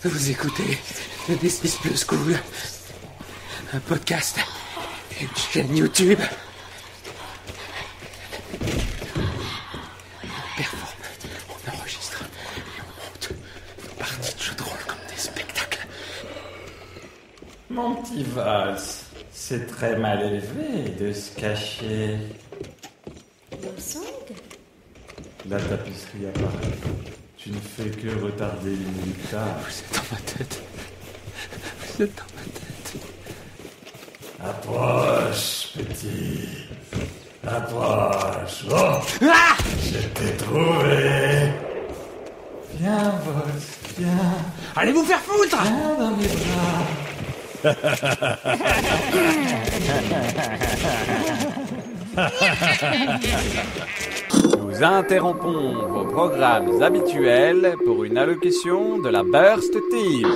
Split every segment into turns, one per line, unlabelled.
Vous écoutez This is Blue School, un podcast, une chaîne YouTube. On performe, on enregistre et on monte nos parties de jeux de rôle comme des spectacles.
Mon petit Vos, c'est très mal élevé de se cacher.
Yosong ?
La tapisserie apparaît. Tu ne fais que retarder l'inéluctable.
Vous êtes dans ma tête. Vous êtes dans ma tête.
Approche, petit. Approche. Oh,
Ah!
je t'ai trouvé. Viens, Vos, viens.
Allez vous faire foutre!
Viens dans mes bras.
Nous interrompons vos programmes habituels pour une allocution de la Burst Team.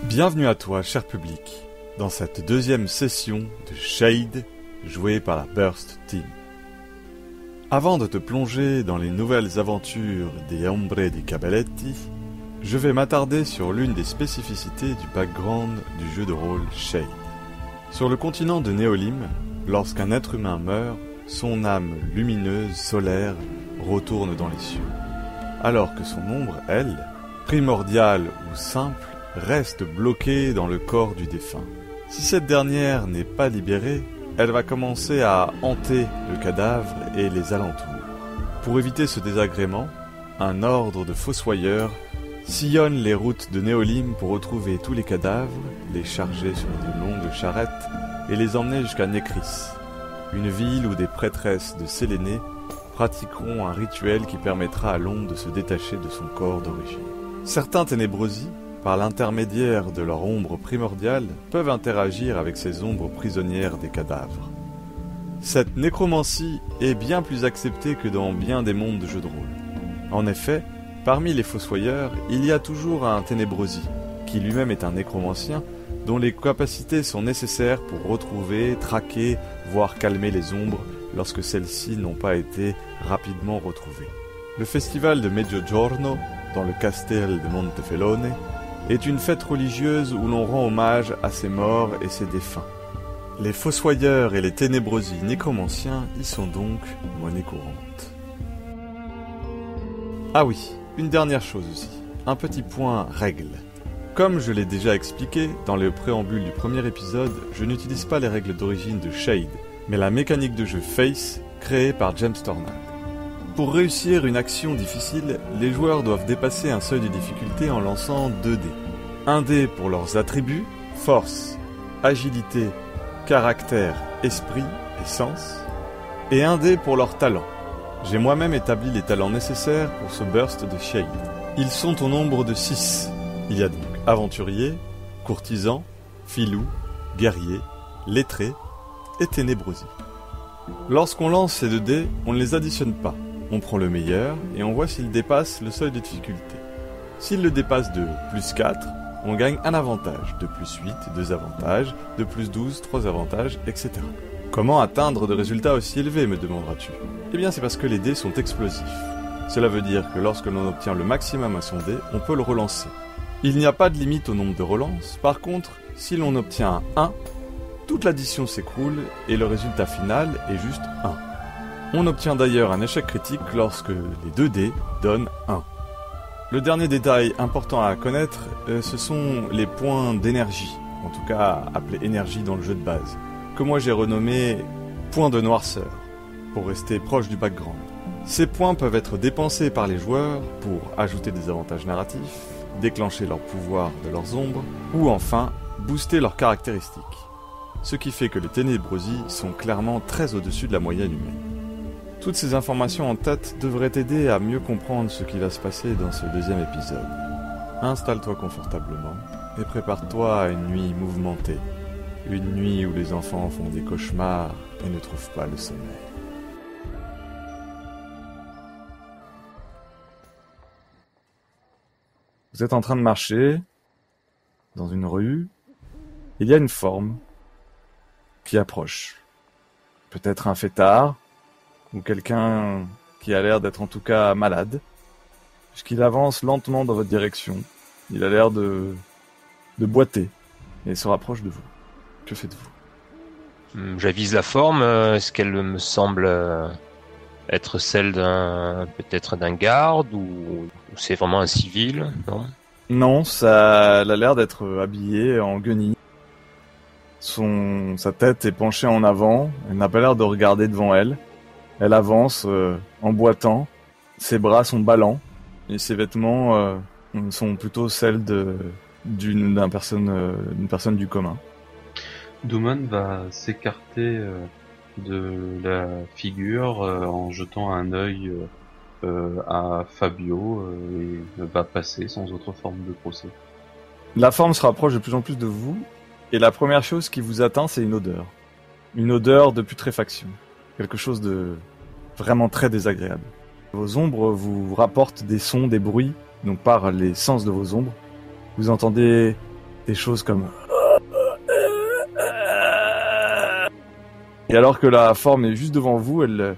Bienvenue à toi, cher public, dans cette deuxième session de Shade, jouée par la Burst Team. Avant de te plonger dans les nouvelles aventures des Ombre di Cabelletti, je vais m'attarder sur l'une des spécificités du background du jeu de rôle Shade. Sur le continent de Néolim, lorsqu'un être humain meurt, son âme lumineuse, solaire, retourne dans les cieux, alors que son ombre, elle, primordiale ou simple, reste bloquée dans le corps du défunt. Si cette dernière n'est pas libérée, elle va commencer à hanter le cadavre et les alentours. Pour éviter ce désagrément, un ordre de fossoyeurs sillonne les routes de Néolim pour retrouver tous les cadavres, les charger sur de longues charrettes et les emmener jusqu'à Nécris, une ville où des prêtresses de Séléné pratiqueront un rituel qui permettra à l'ombre de se détacher de son corps d'origine. Certains ténébrosi, par l'intermédiaire de leur ombre primordiale, peuvent interagir avec ces ombres prisonnières des cadavres. Cette nécromancie est bien plus acceptée que dans bien des mondes de jeux de rôle. En effet, parmi les fossoyeurs, il y a toujours un ténébrosi, qui lui-même est un nécromancien, dont les capacités sont nécessaires pour retrouver, traquer, voire calmer les ombres lorsque celles-ci n'ont pas été rapidement retrouvées. Le festival de Mezzogiorno, dans le Castel de Montefelone, est une fête religieuse où l'on rend hommage à ses morts et ses défunts. Les fossoyeurs et les ténébrosi nécromanciens y sont donc monnaie courante. Ah oui, une dernière chose aussi, un petit point règle. Comme je l'ai déjà expliqué dans le préambule du premier épisode, je n'utilise pas les règles d'origine de Shade, mais la mécanique de jeu Face créée par James Tornad. Pour réussir une action difficile, les joueurs doivent dépasser un seuil de difficulté en lançant 2 dés. Un dé pour leurs attributs, force, agilité, caractère, esprit et sens, et un dé pour leurs talents. J'ai moi-même établi les talents nécessaires pour ce burst de Shade. Ils sont au nombre de 6. Il y a donc aventurier, courtisan, filou, guerrier, lettré et ténébrosi. Lorsqu'on lance ces 2 dés, on ne les additionne pas. On prend le meilleur et on voit s'il dépasse le seuil de difficulté. S'il le dépasse de plus 4, on gagne un avantage, de plus 8, 2 avantages, de plus 12, 3 avantages, etc. Comment atteindre de résultats aussi élevés, me demanderas-tu ? Eh bien c'est parce que les dés sont explosifs. Cela veut dire que lorsque l'on obtient le maximum à son dé, on peut le relancer. Il n'y a pas de limite au nombre de relances, par contre, si l'on obtient un 1, toute l'addition s'écroule et le résultat final est juste 1. On obtient d'ailleurs un échec critique lorsque les 2 dés donnent 1. Le dernier détail important à connaître, ce sont les points d'énergie, en tout cas appelés énergie dans le jeu de base, que moi j'ai renommé points de noirceur, pour rester proche du background. Ces points peuvent être dépensés par les joueurs pour ajouter des avantages narratifs, déclencher leur pouvoir de leurs ombres, ou enfin, booster leurs caractéristiques. Ce qui fait que les ténébrosi sont clairement très au-dessus de la moyenne humaine. Toutes ces informations en tête devraient t'aider à mieux comprendre ce qui va se passer dans ce deuxième épisode. Installe-toi confortablement et prépare-toi à une nuit mouvementée. Une nuit où les enfants font des cauchemars et ne trouvent pas le sommeil. Vous êtes en train de marcher dans une rue. Il y a une forme qui approche. Peut-être un fêtard, ou quelqu'un qui a l'air d'être en tout cas malade, puisqu'il avance lentement dans votre direction, Il a l'air de boiter et se rapproche de vous. Que faites-vous ?
J'avise la forme. Est-ce qu'elle me semble être celle peut-être d'un garde ou c'est vraiment un civil, non ?
Non, ça elle a l'air d'être habillée en guenille. Sa tête est penchée en avant. Elle n'a pas l'air de regarder devant elle. Elle avance en boitant. Ses bras sont ballants et ses vêtements sont plutôt celles d'une personne du commun.
Duman va s'écarter de la figure en jetant un œil à Fabio et va passer sans autre forme de procès.
La forme se rapproche de plus en plus de vous et la première chose qui vous atteint, c'est une odeur. Une odeur de putréfaction. Quelque chose de vraiment très désagréable. Vos ombres vous rapportent des sons, des bruits, donc par les sens de vos ombres. Vous entendez des choses comme... Et alors que la forme est juste devant vous, elle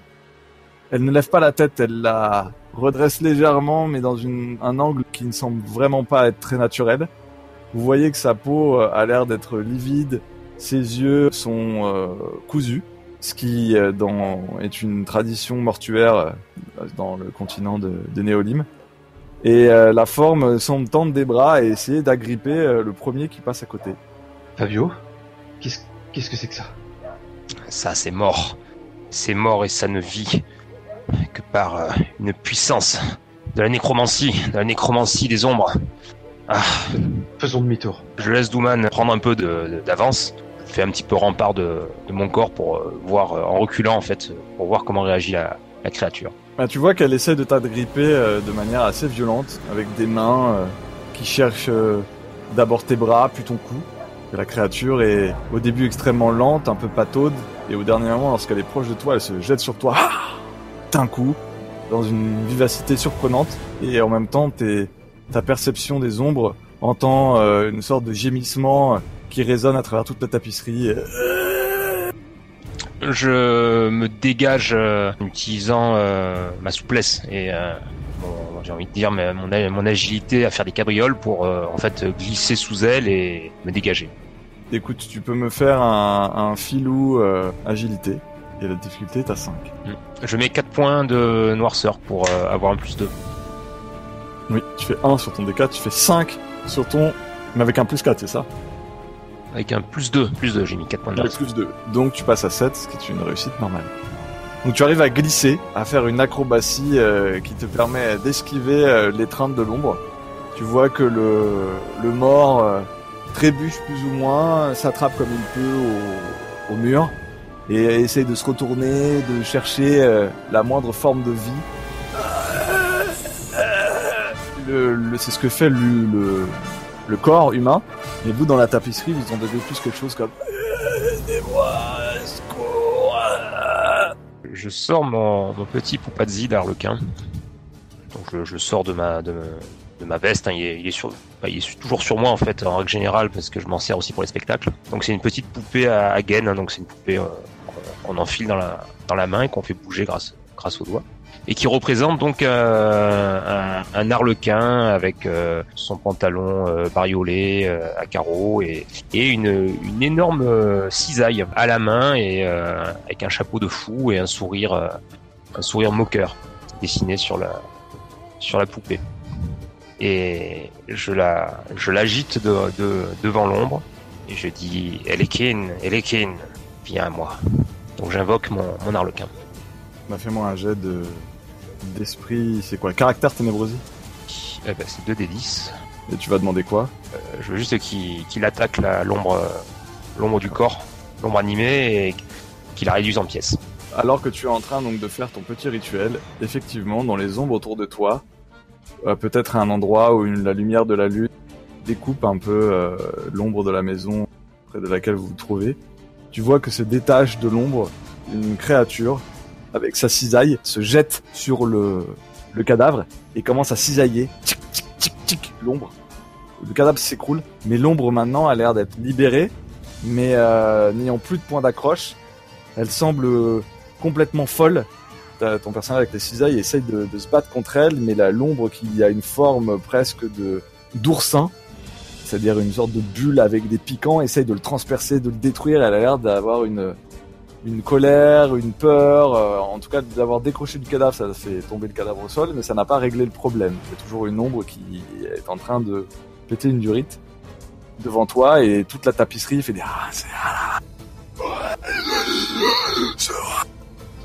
ne lève pas la tête, elle la redresse légèrement, mais dans un angle qui ne semble vraiment pas être très naturel. Vous voyez que sa peau a l'air d'être livide, ses yeux sont cousus, ce qui est une tradition mortuaire dans le continent de Néolim. Et la forme semble tendre des bras et essayer d'agripper le premier qui passe à côté.
Fabio, qu'est-ce que c'est que ça ?
Ça, c'est mort. C'est mort et ça ne vit que par une puissance de la nécromancie des ombres. Ah.
Faisons demi-tour.
Je laisse Duman prendre un peu d'avance. Je fais un petit peu rempart de mon corps pour voir, en reculant en fait, pour voir comment réagit la créature.
Bah, tu vois qu'elle essaie de t'agripper de manière assez violente, avec des mains qui cherchent d'abord tes bras, puis ton cou. Et la créature est au début extrêmement lente, un peu pataude, et au dernier moment, lorsqu'elle est proche de toi, elle se jette sur toi, d'un coup, dans une vivacité surprenante, et en même temps, ta perception des ombres entend une sorte de gémissement qui résonne à travers toute la tapisserie.
Je me dégage en utilisant ma souplesse et j'ai envie de dire mon agilité à faire des cabrioles pour en fait glisser sous elle et me dégager.
Écoute, tu peux me faire un filou agilité et la difficulté est à 5.
Je mets 4 points de noirceur pour avoir un plus 2.
Oui, tu fais 1 sur ton D4, tu fais 5 sur ton... Mais avec un plus 4, c'est ça ?
Avec un plus 2, j'ai mis 4 points de
avec plus 2. Donc tu passes à 7, ce qui est une réussite normale. Donc tu arrives à glisser, à faire une acrobatie qui te permet d'esquiver l'étreinte de l'ombre. Tu vois que le mort trébuche plus ou moins, s'attrape comme il peut au mur et essaye de se retourner, de chercher la moindre forme de vie. C'est ce que fait le corps humain, et vous dans la tapisserie vous entendez plus quelque chose comme aidez-moi, secours.
Je sors mon petit Poupazzi d'Arlequin, donc je sors de ma veste, hein. il est toujours sur moi en fait en règle générale parce que je m'en sers aussi pour les spectacles. Donc c'est une petite poupée à gaine, hein. Donc c'est une poupée qu'on enfile dans la main et qu'on fait bouger grâce aux doigts. Et qui représente donc un arlequin avec son pantalon bariolé à carreaux et une énorme cisaille à la main et avec un chapeau de fou et un sourire moqueur dessiné sur la poupée. Et je l'agite devant l'ombre et je dis Elekin, viens à moi. Donc j'invoque mon arlequin.
Fais-moi un jet d'esprit, c'est quoi? Caractère ténébrosie?
C'est 2d10.
Et tu vas demander quoi?
Je veux juste qu'il attaque l'ombre du corps, l'ombre animée, et qu'il la réduise en pièces.
Alors que tu es en train donc de faire ton petit rituel, effectivement, dans les ombres autour de toi, peut-être à un endroit où la lumière de la lune découpe un peu l'ombre de la maison près de laquelle vous vous trouvez, tu vois que se détache de l'ombre une créature avec sa cisaille, se jette sur le cadavre et commence à cisailler. Tic, tic, tic, tic, l'ombre. Le cadavre s'écroule, mais l'ombre maintenant a l'air d'être libérée, mais n'ayant plus de point d'accroche. Elle semble complètement folle. Ton personnage avec les cisailles essaye de se battre contre elle, mais l'ombre qui a une forme presque d'oursin, c'est-à-dire une sorte de bulle avec des piquants, essaye de le transpercer, de le détruire. Elle a l'air d'avoir une colère, une peur, en tout cas d'avoir décroché du cadavre, ça fait tomber le cadavre au sol, mais ça n'a pas réglé le problème. Il y a toujours une ombre qui est en train de péter une durite devant toi, et toute la tapisserie fait des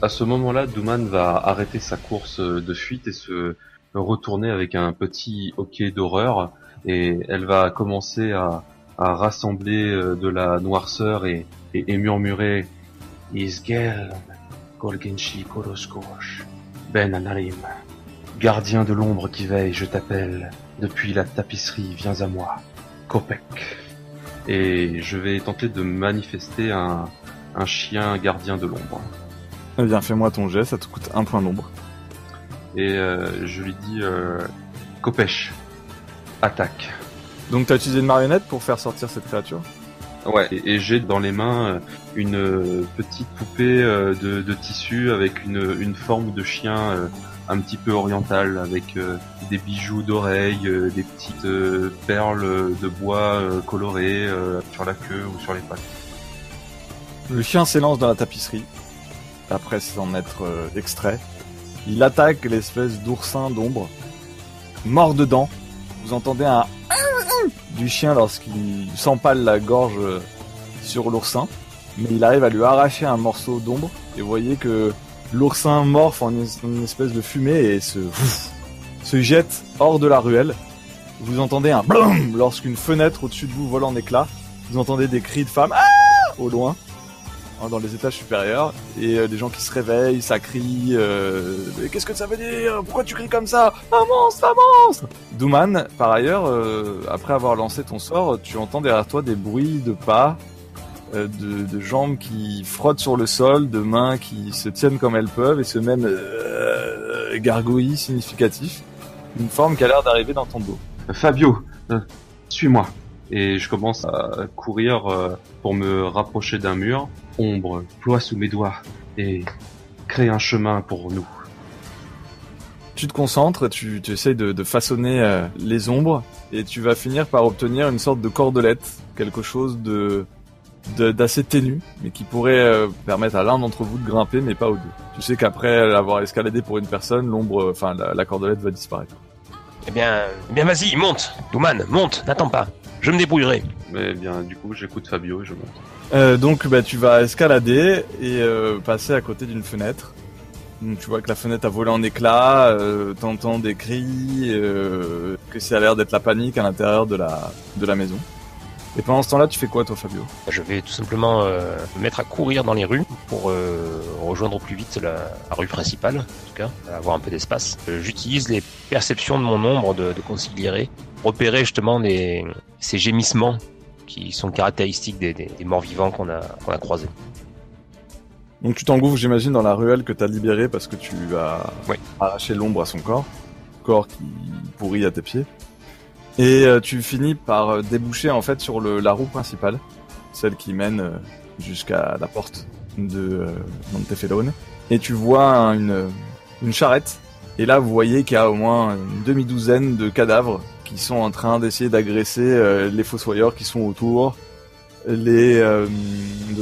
À ce moment-là, Douman va arrêter sa course de fuite et se retourner avec un petit hoquet d'horreur, et elle va commencer à rassembler de la noirceur et murmurer Isgel Golgenshi Koroskosh Ben Anarim, gardien de l'ombre qui veille, je t'appelle. Depuis la tapisserie, viens à moi. Kopek. Et je vais tenter de manifester un chien gardien de l'ombre.
Eh bien, fais-moi ton jet, ça te coûte 1 point d'ombre.
Et je lui dis Kopesh, attaque.
Donc t'as utilisé une marionnette pour faire sortir cette créature ?
Ouais, et j'ai dans les mains une petite poupée de tissu avec une forme de chien un petit peu oriental, avec des bijoux d'oreilles, des petites perles de bois colorées sur la queue ou sur les pattes.
Le chien s'élance dans la tapisserie, après s'en être extrait. Il attaque l'espèce d'oursin d'ombre, mort dedans. Vous entendez un du chien lorsqu'il s'empale la gorge sur l'oursin, mais il arrive à lui arracher un morceau d'ombre, et vous voyez que l'oursin morphe en une espèce de fumée et se jette hors de la ruelle. Vous entendez un blum lorsqu'une fenêtre au-dessus de vous vole en éclats. Vous entendez des cris de femmes au loin, dans les étages supérieurs, et des gens qui se réveillent, ça crie. Mais qu'est-ce que ça veut dire ? Pourquoi tu cries comme ça ? Un monstre, un monstre ! Douman, par ailleurs, après avoir lancé ton sort, tu entends derrière toi des bruits de pas, de jambes qui frottent sur le sol, de mains qui se tiennent comme elles peuvent et ce même gargouillis significatif, une forme qui a l'air d'arriver dans ton dos.
Fabio, suis-moi. Et je commence à courir pour me rapprocher d'un mur. Ombre, ploie sous mes doigts et crée un chemin pour nous.
Tu te concentres, tu essayes de façonner les ombres, et tu vas finir par obtenir une sorte de cordelette, quelque chose d'assez ténu, mais qui pourrait permettre à l'un d'entre vous de grimper, mais pas aux deux. Tu sais qu'après l'avoir escaladé pour une personne, l'ombre, enfin la cordelette va disparaître.
Eh bien vas-y, monte, Douman, monte, n'attends pas, je me débrouillerai.
Mais bien, du coup, j'écoute Fabio et je monte.
Donc tu vas escalader et passer à côté d'une fenêtre. Donc tu vois que la fenêtre a volé en éclats, t'entends des cris, que ça a l'air d'être la panique à l'intérieur de la maison. Et pendant ce temps-là, tu fais quoi toi, Fabio ?
Je vais tout simplement me mettre à courir dans les rues pour rejoindre au plus vite la rue principale, en tout cas, avoir un peu d'espace. J'utilise les perceptions de mon ombre de consigliéré, repérer justement ces gémissements qui sont caractéristiques des morts vivants qu'on a croisés.
Donc tu t'engouffres, j'imagine, dans la ruelle que t'as libérée parce que tu as arraché l'ombre à son corps qui pourrit à tes pieds. Et tu finis par déboucher en fait sur la roue principale, celle qui mène jusqu'à la porte de Montefelone. Et tu vois une charrette. Et là, vous voyez qu'il y a au moins une demi-douzaine de cadavres qui sont en train d'essayer d'agresser les fossoyeurs qui sont autour, de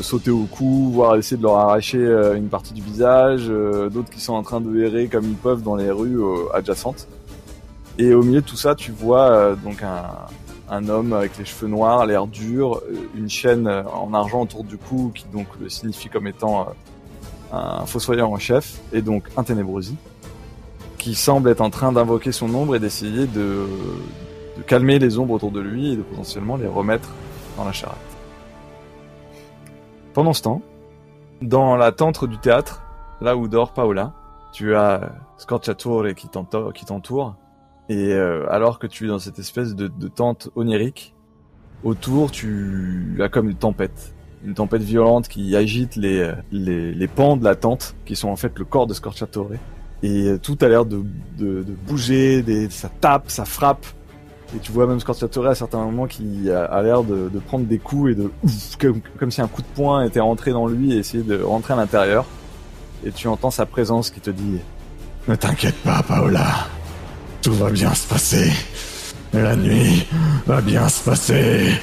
sauter au cou, voire essayer de leur arracher une partie du visage, d'autres qui sont en train de errer comme ils peuvent dans les rues adjacentes. Et au milieu de tout ça, tu vois donc un homme avec les cheveux noirs, l'air dur, une chaîne en argent autour du cou qui donc le signifie comme étant un fossoyeur en chef, et donc un ténébrosi, qui semble être en train d'invoquer son ombre et d'essayer de calmer les ombres autour de lui et de potentiellement les remettre dans la charrette. Pendant ce temps, dans la tente du théâtre, là où dort Paola, tu as Scorciatore qui t'entoure, et alors que tu es dans cette espèce de tente onirique, autour tu as comme une tempête violente qui agite les pans de la tente, qui sont en fait le corps de Scorciatore, et tout a l'air de bouger, ça tape, ça frappe. Et tu vois même Scorciatore à certains moments qui a l'air de prendre des coups et comme si un coup de poing était rentré dans lui et essayer de rentrer à l'intérieur. Et tu entends sa présence qui te dit « Ne t'inquiète pas, Paola, tout va bien se passer. La nuit va bien se passer.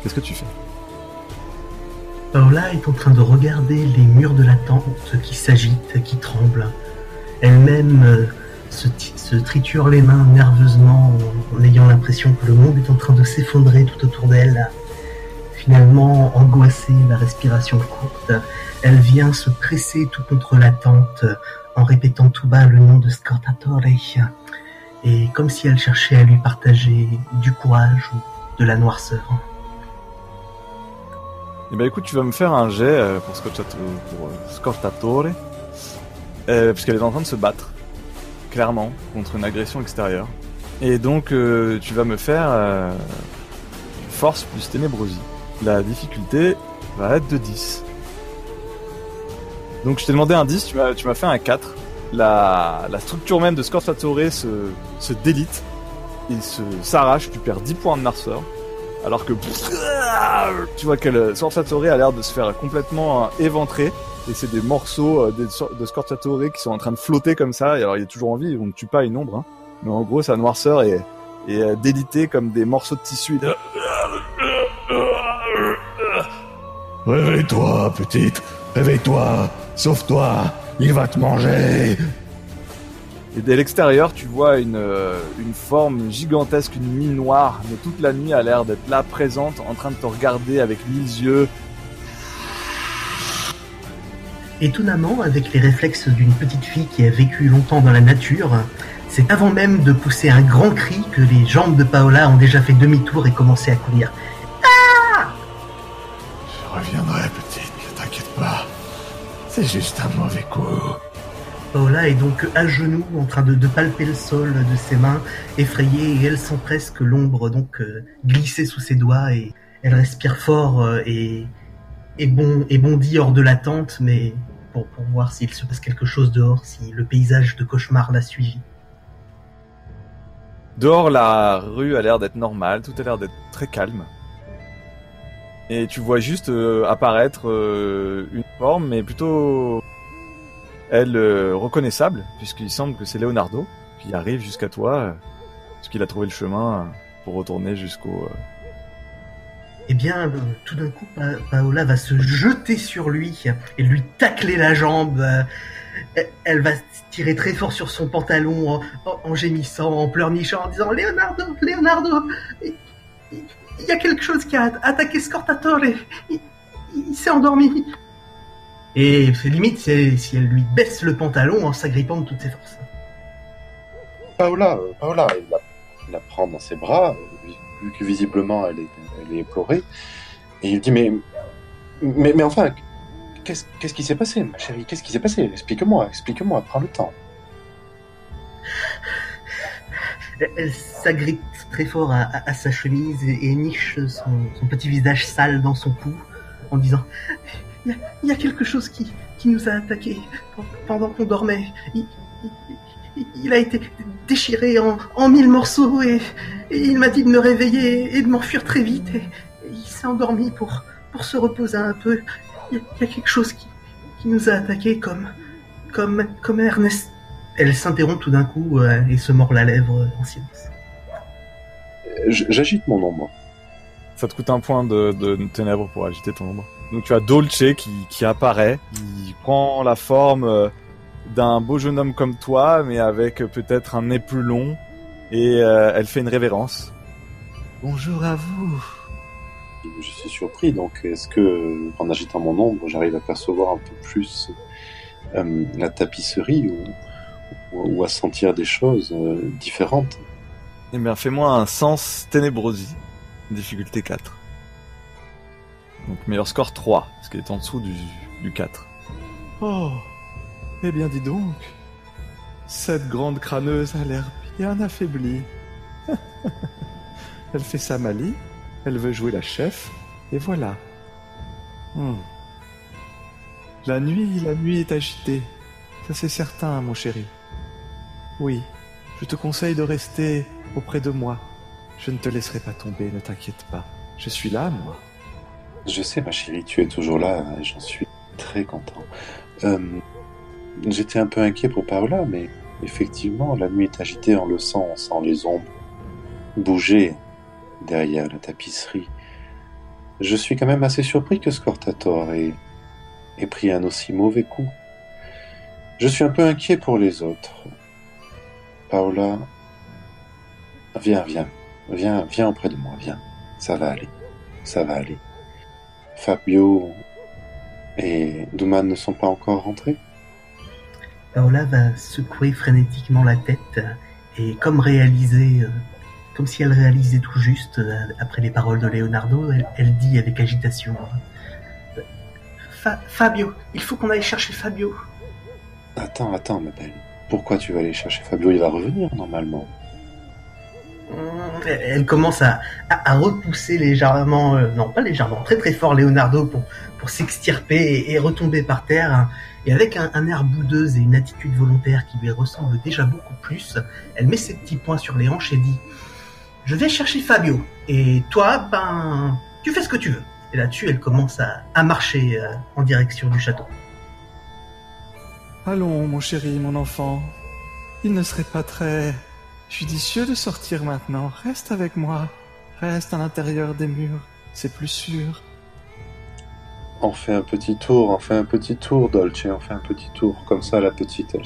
Qu'est-ce que tu fais?
Paola est en train de regarder les murs de la tente qui s'agitent, qui tremblent. Elle-même se triture les mains nerveusement en ayant l'impression que le monde est en train de s'effondrer tout autour d'elle. Finalement, angoissée, la respiration courte, elle vient se presser tout contre la tente en répétant tout bas le nom de Scortatore. Et comme si elle cherchait à lui partager du courage ou de la noirceur.
Eh ben écoute, tu vas me faire un jet pour Scortatore, puisqu'elle est en train de se battre, clairement, contre une agression extérieure. Et donc tu vas me faire force plus ténébrosie. La difficulté va être de 10. Donc je t'ai demandé un 10, tu m'as fait un 4. La structure même de Scortatore se délite et s'arrache, tu perds 10 points de noirceur. Alors que tu vois que Scortatore a l'air de se faire complètement éventrer. Et c'est des morceaux de Scortatore qui sont en train de flotter comme ça. Et alors il est toujours en vie, on ne tue pas une ombre. Hein. Mais en gros sa noirceur est délitée comme des morceaux de tissu.
Réveille-toi, petite. Réveille-toi. Sauve-toi. Il va te manger.
Et dès l'extérieur, tu vois une forme gigantesque, une nuit noire, mais toute la nuit a l'air d'être là, présente, en train de te regarder avec 1000 yeux.
Étonnamment, avec les réflexes d'une petite fille qui a vécu longtemps dans la nature, c'est avant même de pousser un grand cri que les jambes de Paola ont déjà fait demi-tour et commencé à courir.
Je reviendrai, petite, ne t'inquiète pas. C'est juste un mauvais coup.
Paola est donc à genoux, en train de palper le sol de ses mains, effrayée, et elle sent presque l'ombre donc glisser sous ses doigts, et elle respire fort et bondit hors de la tente, mais pour voir s'il se passe quelque chose dehors, si le paysage de cauchemar l'a suivi.
Dehors, la rue a l'air d'être normale, tout a l'air d'être très calme. Et tu vois juste apparaître une forme, mais plutôt reconnaissable, puisqu'il semble que c'est Leonardo qui arrive jusqu'à toi, puisqu'il a trouvé le chemin pour retourner jusqu'au...
Eh bien, tout d'un coup, Paola va se jeter sur lui et lui tacler la jambe. Elle va tirer très fort sur son pantalon en gémissant, en pleurnichant, en disant « Leonardo, il y a quelque chose qui a attaqué Scortatore, il s'est endormi. » Et limite, si elle lui baisse le pantalon en s'agrippant de toutes ses forces.
Paola, il la prend dans ses bras, vu que visiblement elle est éplorée, et il dit mais enfin, qu'est-ce qui s'est passé, ma chérie, qu'est-ce qui s'est passé? Explique-moi, prends le temps.
Elle s'agrippe très fort à sa chemise et niche son petit visage sale dans son cou en disant il y a quelque chose qui nous a attaqués pendant qu'on dormait. Il a été déchiré en 1000 morceaux et il m'a dit de me réveiller et de m'enfuir très vite et il s'est endormi pour se reposer un peu. Il y a quelque chose qui nous a attaqués comme Ernest. Elle s'interrompt tout d'un coup et se mord la lèvre en silence.
J'agite mon ombre.
Ça te coûte un point de ténèbres pour agiter ton ombre. Donc tu as Dolce qui apparaît, qui prend la forme d'un beau jeune homme comme toi, mais avec peut-être un nez plus long, et elle fait une révérence. Bonjour à vous.
Je suis surpris, donc est-ce que, en agitant mon ombre, j'arrive à percevoir un peu plus la tapisserie ou à sentir des choses différentes?
Eh bien, fais-moi un sens ténébrosie, difficulté 4. Donc meilleur score 3, parce qu'il est en dessous du 4. Oh, eh bien dis donc, cette grande crâneuse a l'air bien affaiblie. Elle fait sa malice, elle veut jouer la chef, et voilà. La nuit est agitée, ça c'est certain, mon chéri. Oui, je te conseille de rester auprès de moi. Je ne te laisserai pas tomber, ne t'inquiète pas. Je suis là, moi.
Je sais, ma chérie, tu es toujours là, et j'en suis très content. J'étais un peu inquiet pour Paola, mais effectivement, la nuit est agitée, on le sent, on sent les ombres bouger derrière la tapisserie. Je suis quand même assez surpris que Scortator ait pris un aussi mauvais coup. Je suis un peu inquiet pour les autres. Paola, viens auprès de moi, viens. Ça va aller. Fabio et Duman ne sont pas encore rentrés?
Paola va secouer frénétiquement la tête et comme si elle réalisait tout juste après les paroles de Leonardo, elle dit avec agitation Fabio, il faut qu'on aille chercher Fabio.
Attends, ma belle. Pourquoi tu vas aller chercher Fabio? Il va revenir normalement.
Elle commence à repousser légèrement, non pas légèrement, très très fort Leonardo pour s'extirper et retomber par terre. Et avec un air boudeuse et une attitude volontaire qui lui ressemble déjà beaucoup plus, elle met ses petits poings sur les hanches et dit « Je vais chercher Fabio, et toi, tu fais ce que tu veux. » Et là-dessus, elle commence à marcher en direction du château.
Allons, mon chéri, mon enfant. Il ne serait pas très judicieux de sortir maintenant. Reste avec moi. Reste à l'intérieur des murs. C'est plus sûr.
On fait un petit tour, Dolce. On fait un petit tour. Comme ça, la petite,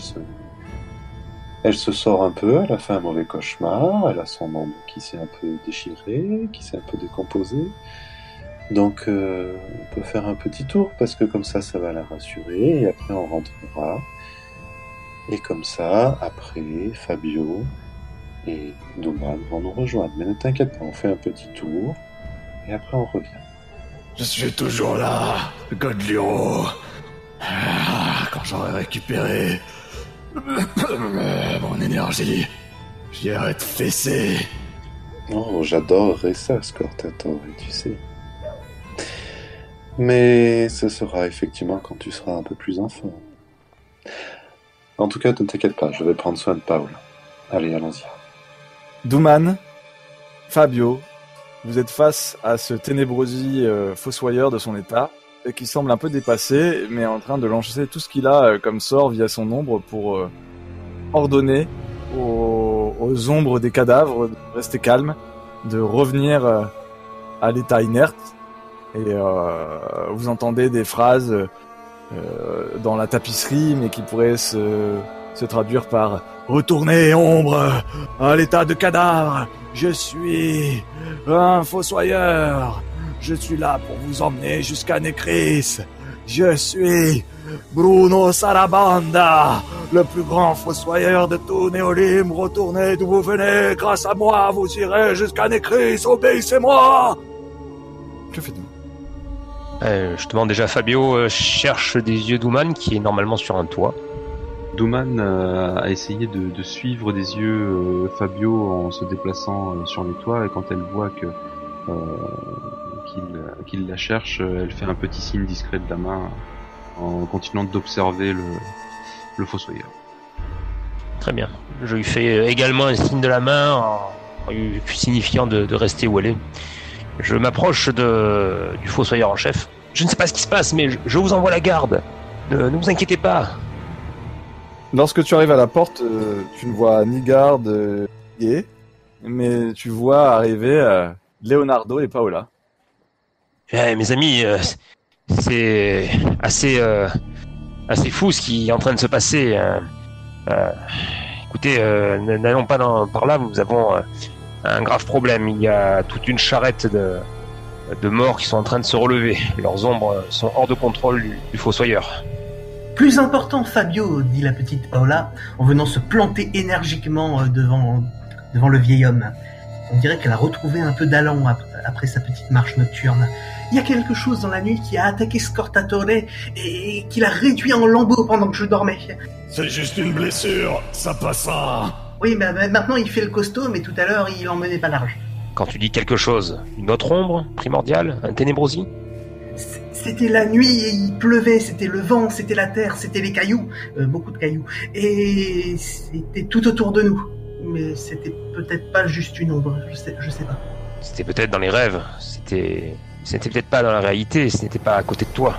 elle se sort un peu. Elle a fait un mauvais cauchemar. Elle a son ombre qui s'est un peu déchiré, qui s'est un peu décomposé. Donc, on peut faire un petit tour, parce que comme ça va la rassurer, et après on rentrera. Et comme ça, après, Fabio et Duman vont nous rejoindre. Mais ne t'inquiète pas, on fait un petit tour, et après on revient.
Je suis toujours là, Godlion. Quand j'aurai récupéré mon énergie, j'irai te fesser.
Oh, j'adorerais ça, Scortator, et tu sais. Mais ce sera effectivement quand tu seras un peu plus en forme. En tout cas, ne t'inquiète pas, je vais prendre soin de Paola. Allez, allons-y.
Duman, Fabio, vous êtes face à ce ténébrosi fossoyeur de son état, et qui semble un peu dépassé, mais en train de lancer tout ce qu'il a comme sort via son ombre pour ordonner aux ombres des cadavres de rester calmes, de revenir à l'état inerte. Et vous entendez des phrases dans la tapisserie, mais qui pourraient se traduire par « Retournez, ombre, à l'état de cadavre. Je suis un fossoyeur. Je suis là pour vous emmener jusqu'à Nécris. Je suis Bruno Sarabanda, le plus grand fossoyeur de tout Néolim. Retournez d'où vous venez. Grâce à moi, vous irez jusqu'à Nécris. Obéissez-moi » Que faites-vous?
Je demande déjà, Fabio cherche des yeux Duman qui est normalement sur un toit.
Duman a essayé de suivre des yeux Fabio en se déplaçant sur les toits, et quand elle voit qu'il la cherche, elle fait un petit signe discret de la main en continuant d'observer le fossoyeur.
Très bien. Je lui fais également un signe de la main en lui signifiant de rester où elle est. Je m'approche du fossoyeur en chef. Je ne sais pas ce qui se passe, mais je vous envoie la garde. Ne vous inquiétez pas.
Lorsque tu arrives à la porte, tu ne vois ni garde, mais tu vois arriver Leonardo et Paola.
Mes amis, c'est assez fou ce qui est en train de se passer. Écoutez, n'allons pas par là, nous avons un grave problème. Il y a toute une charrette de morts qui sont en train de se relever. Leurs ombres sont hors de contrôle du fossoyeur.
Plus important, Fabio, dit la petite Paola, en venant se planter énergiquement devant le vieil homme. On dirait qu'elle a retrouvé un peu d'allant après sa petite marche nocturne. Il y a quelque chose dans la nuit qui a attaqué Scortatore et qui l'a réduit en lambeaux pendant que je dormais.
C'est juste une blessure, ça passera.
Oui, mais maintenant il fait le costaud, mais tout à l'heure il en menait pas large.
Quand tu dis quelque chose, une autre ombre primordiale, un ténébrosi?
C'était la nuit et il pleuvait, c'était le vent, c'était la terre, c'était les cailloux, beaucoup de cailloux, et c'était tout autour de nous. Mais c'était peut-être pas juste une ombre, je sais pas.
C'était peut-être dans les rêves, c'était peut-être pas dans la réalité, ce n'était pas à côté de toi.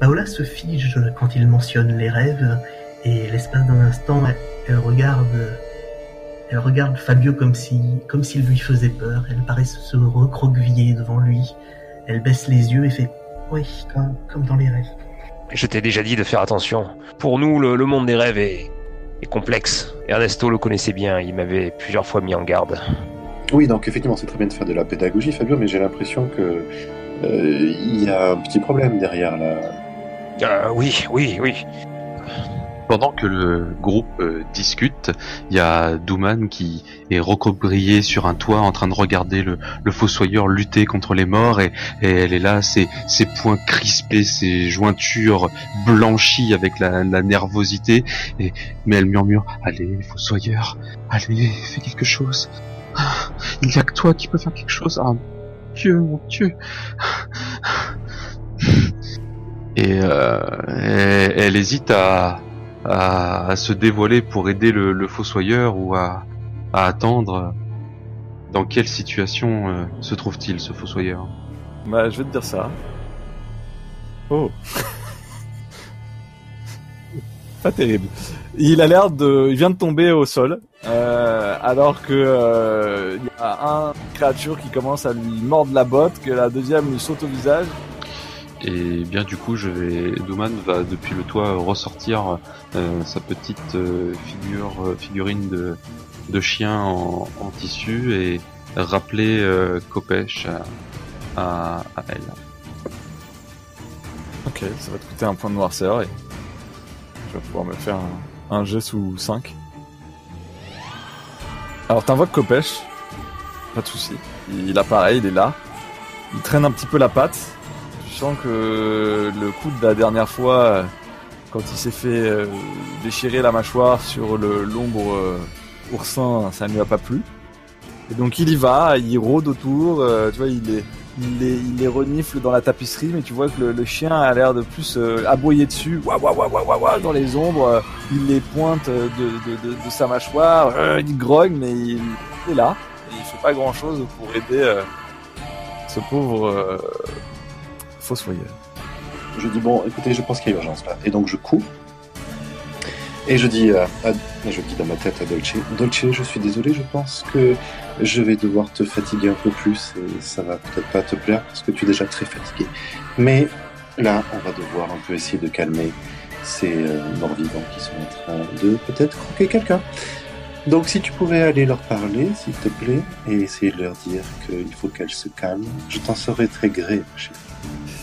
Paola se fige quand il mentionne les rêves, et l'espace d'un instant, elle Elle regarde Fabio comme s'il lui faisait peur. Elle paraît se recroqueviller devant lui. Elle baisse les yeux et fait « Oui, comme dans les rêves. »
Je t'ai déjà dit de faire attention. Pour nous, le monde des rêves est complexe. Ernesto le connaissait bien, il m'avait plusieurs fois mis en garde.
Oui, donc effectivement, c'est très bien de faire de la pédagogie, Fabio, mais j'ai l'impression que il y a un petit problème derrière là.
Oui.
Pendant que le groupe discute, il y a Douman qui est recroquevillée sur un toit en train de regarder le fossoyeur lutter contre les morts et elle est là, ses poings crispés, ses jointures blanchies avec la nervosité, mais elle murmure « Allez, fossoyeur, allez, fais quelque chose. Il n'y a que toi qui peux faire quelque chose. Ah, mon Dieu. » Et elle hésite à se dévoiler pour aider le fossoyeur ou à attendre. Dans quelle situation se trouve-t-il, ce fossoyeur?
Bah, je vais te dire ça. Oh. Pas terrible. Il vient de tomber au sol, alors que il y a une créature qui commence à lui mordre la botte, que la deuxième lui saute au visage.
Et bien du coup, Douman va depuis le toit ressortir sa petite figurine de chien en tissu et rappeler Kopech à elle.
Ok, ça va te coûter un point de noirceur et je vais pouvoir me faire un jet sous 5. Alors t'invoques Kopech, pas de soucis. Il apparaît, il est là. Il traîne un petit peu la patte. Je sens que le coup de la dernière fois, quand il s'est fait déchirer la mâchoire sur l'ombre oursin, ça ne lui a pas plu. Et donc il y va, il rôde autour, tu vois, il les renifle dans la tapisserie, mais tu vois que le chien a l'air de plus aboyer dessus, dans les ombres, il les pointe de sa mâchoire, il grogne, mais il est là, et il fait pas grand chose pour aider ce pauvre fossoyeur.
Je dis bon, écoutez, je pense qu'il y a urgence là, et donc je cours. Et je dis dans ma tête à Dolce, je suis désolé, je pense que je vais devoir te fatiguer un peu plus et ça va peut-être pas te plaire parce que tu es déjà très fatigué. Mais là, on va devoir un peu essayer de calmer ces morts-vivants qui sont en train de peut-être croquer quelqu'un. Donc si tu pouvais aller leur parler, s'il te plaît, et essayer de leur dire qu'il faut qu'elles se calment, je t'en serais très gré, ma chérie.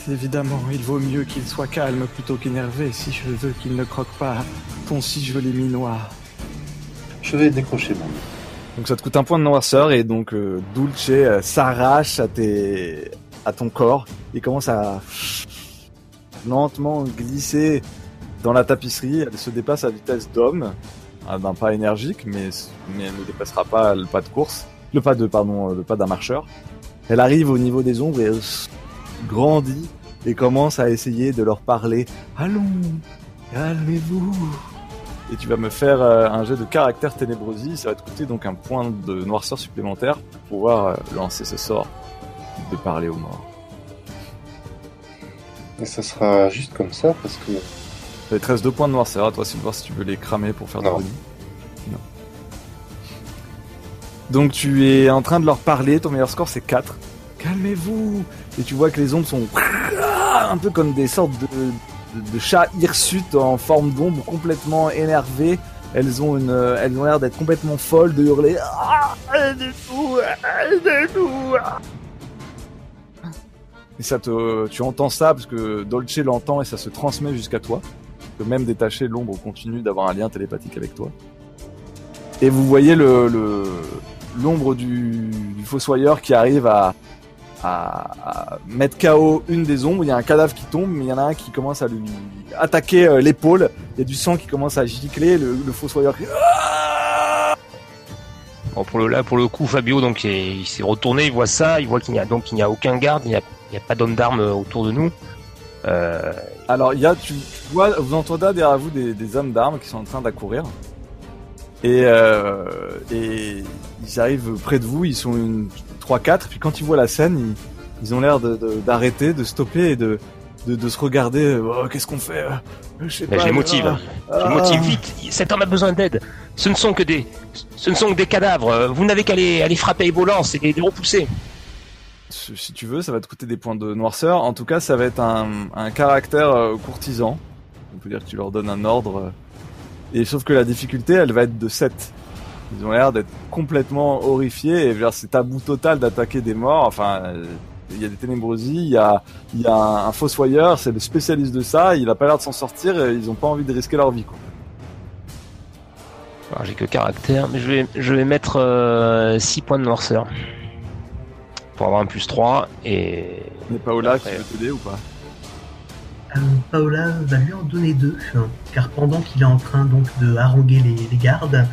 Évidemment, il vaut mieux qu'il soit calme plutôt qu'énervé si je veux qu'il ne croque pas ton si joli minois.
Je vais décrocher mon nez.
Donc ça te coûte un point de noirceur et donc Dulce s'arrache à ton corps et commence à lentement glisser dans la tapisserie. Elle se dépasse à vitesse d'homme, d'un pas énergique, mais elle ne dépassera pas le pas de course, le pas d'un marcheur. Elle arrive au niveau des ombres et elle grandit et commence à essayer de leur parler. Allons, calmez-vous. Et tu vas me faire un jet de caractère ténébrosie. Ça va te coûter donc un point de noirceur supplémentaire pour pouvoir lancer ce sort de parler aux morts.
Et ça sera juste comme ça parce que...
Il te reste 2 points de noirceur à toi, Sylvain, si tu veux les cramer pour faire de bonus. Non. Donc tu es en train de leur parler, ton meilleur score c'est 4. Calmez-vous. Et tu vois que les ombres sont un peu comme des sortes de chats hirsutes en forme d'ombre, complètement énervées. Elles ont l'air d'être complètement folles, de hurler. Aidez-nous, aidez-nous. Et tu entends ça parce que Dolce l'entend et ça se transmet jusqu'à toi. Que même détaché, l'ombre continue d'avoir un lien télépathique avec toi. Et vous voyez l'ombre du fossoyeur qui arrive à mettre KO une des ombres. Il y a un cadavre qui tombe, mais il y en a un qui commence à lui attaquer l'épaule. Il y a du sang qui commence à gicler. Le fossoyeur qui...
Bon, pour le coup, Fabio donc il s'est retourné, il voit ça, il voit qu'il n'y a aucun garde, il n'y a pas d'homme d'armes autour de nous.
Alors tu vois, vous entendez derrière vous des hommes d'armes qui sont en train d'accourir. Et ils arrivent près de vous, ils sont 3-4, puis quand ils voient la scène, ils ont l'air d'arrêter, de stopper et de de se regarder. Qu'est-ce qu'on fait? Je sais pas.
Je les motive. Je les motive vite. Cet homme a besoin d'aide. Ce ne sont que des cadavres. Vous n'avez qu'à les frapper avec vos lances et les repousser.
Si tu veux, ça va te coûter des points de noirceur. En tout cas, ça va être un caractère courtisan. On peut dire que tu leur donnes un ordre. Et sauf que la difficulté, elle va être de 7. Ils ont l'air d'être complètement horrifiés. Et c'est tabou total d'attaquer des morts. Enfin, il y a des ténébrosies, il y a un fossoyeur, c'est le spécialiste de ça. Il a pas l'air de s'en sortir. Et ils ont pas envie de risquer leur vie, quoi.
Alors, j'ai que caractère, mais je vais mettre 6 points de noirceur. Pour avoir un +3 et...
Mais Paola, tu veux t'aider ou pas?
Paola va lui en donner 2, car pendant qu'il est en train donc de haranguer les gardes,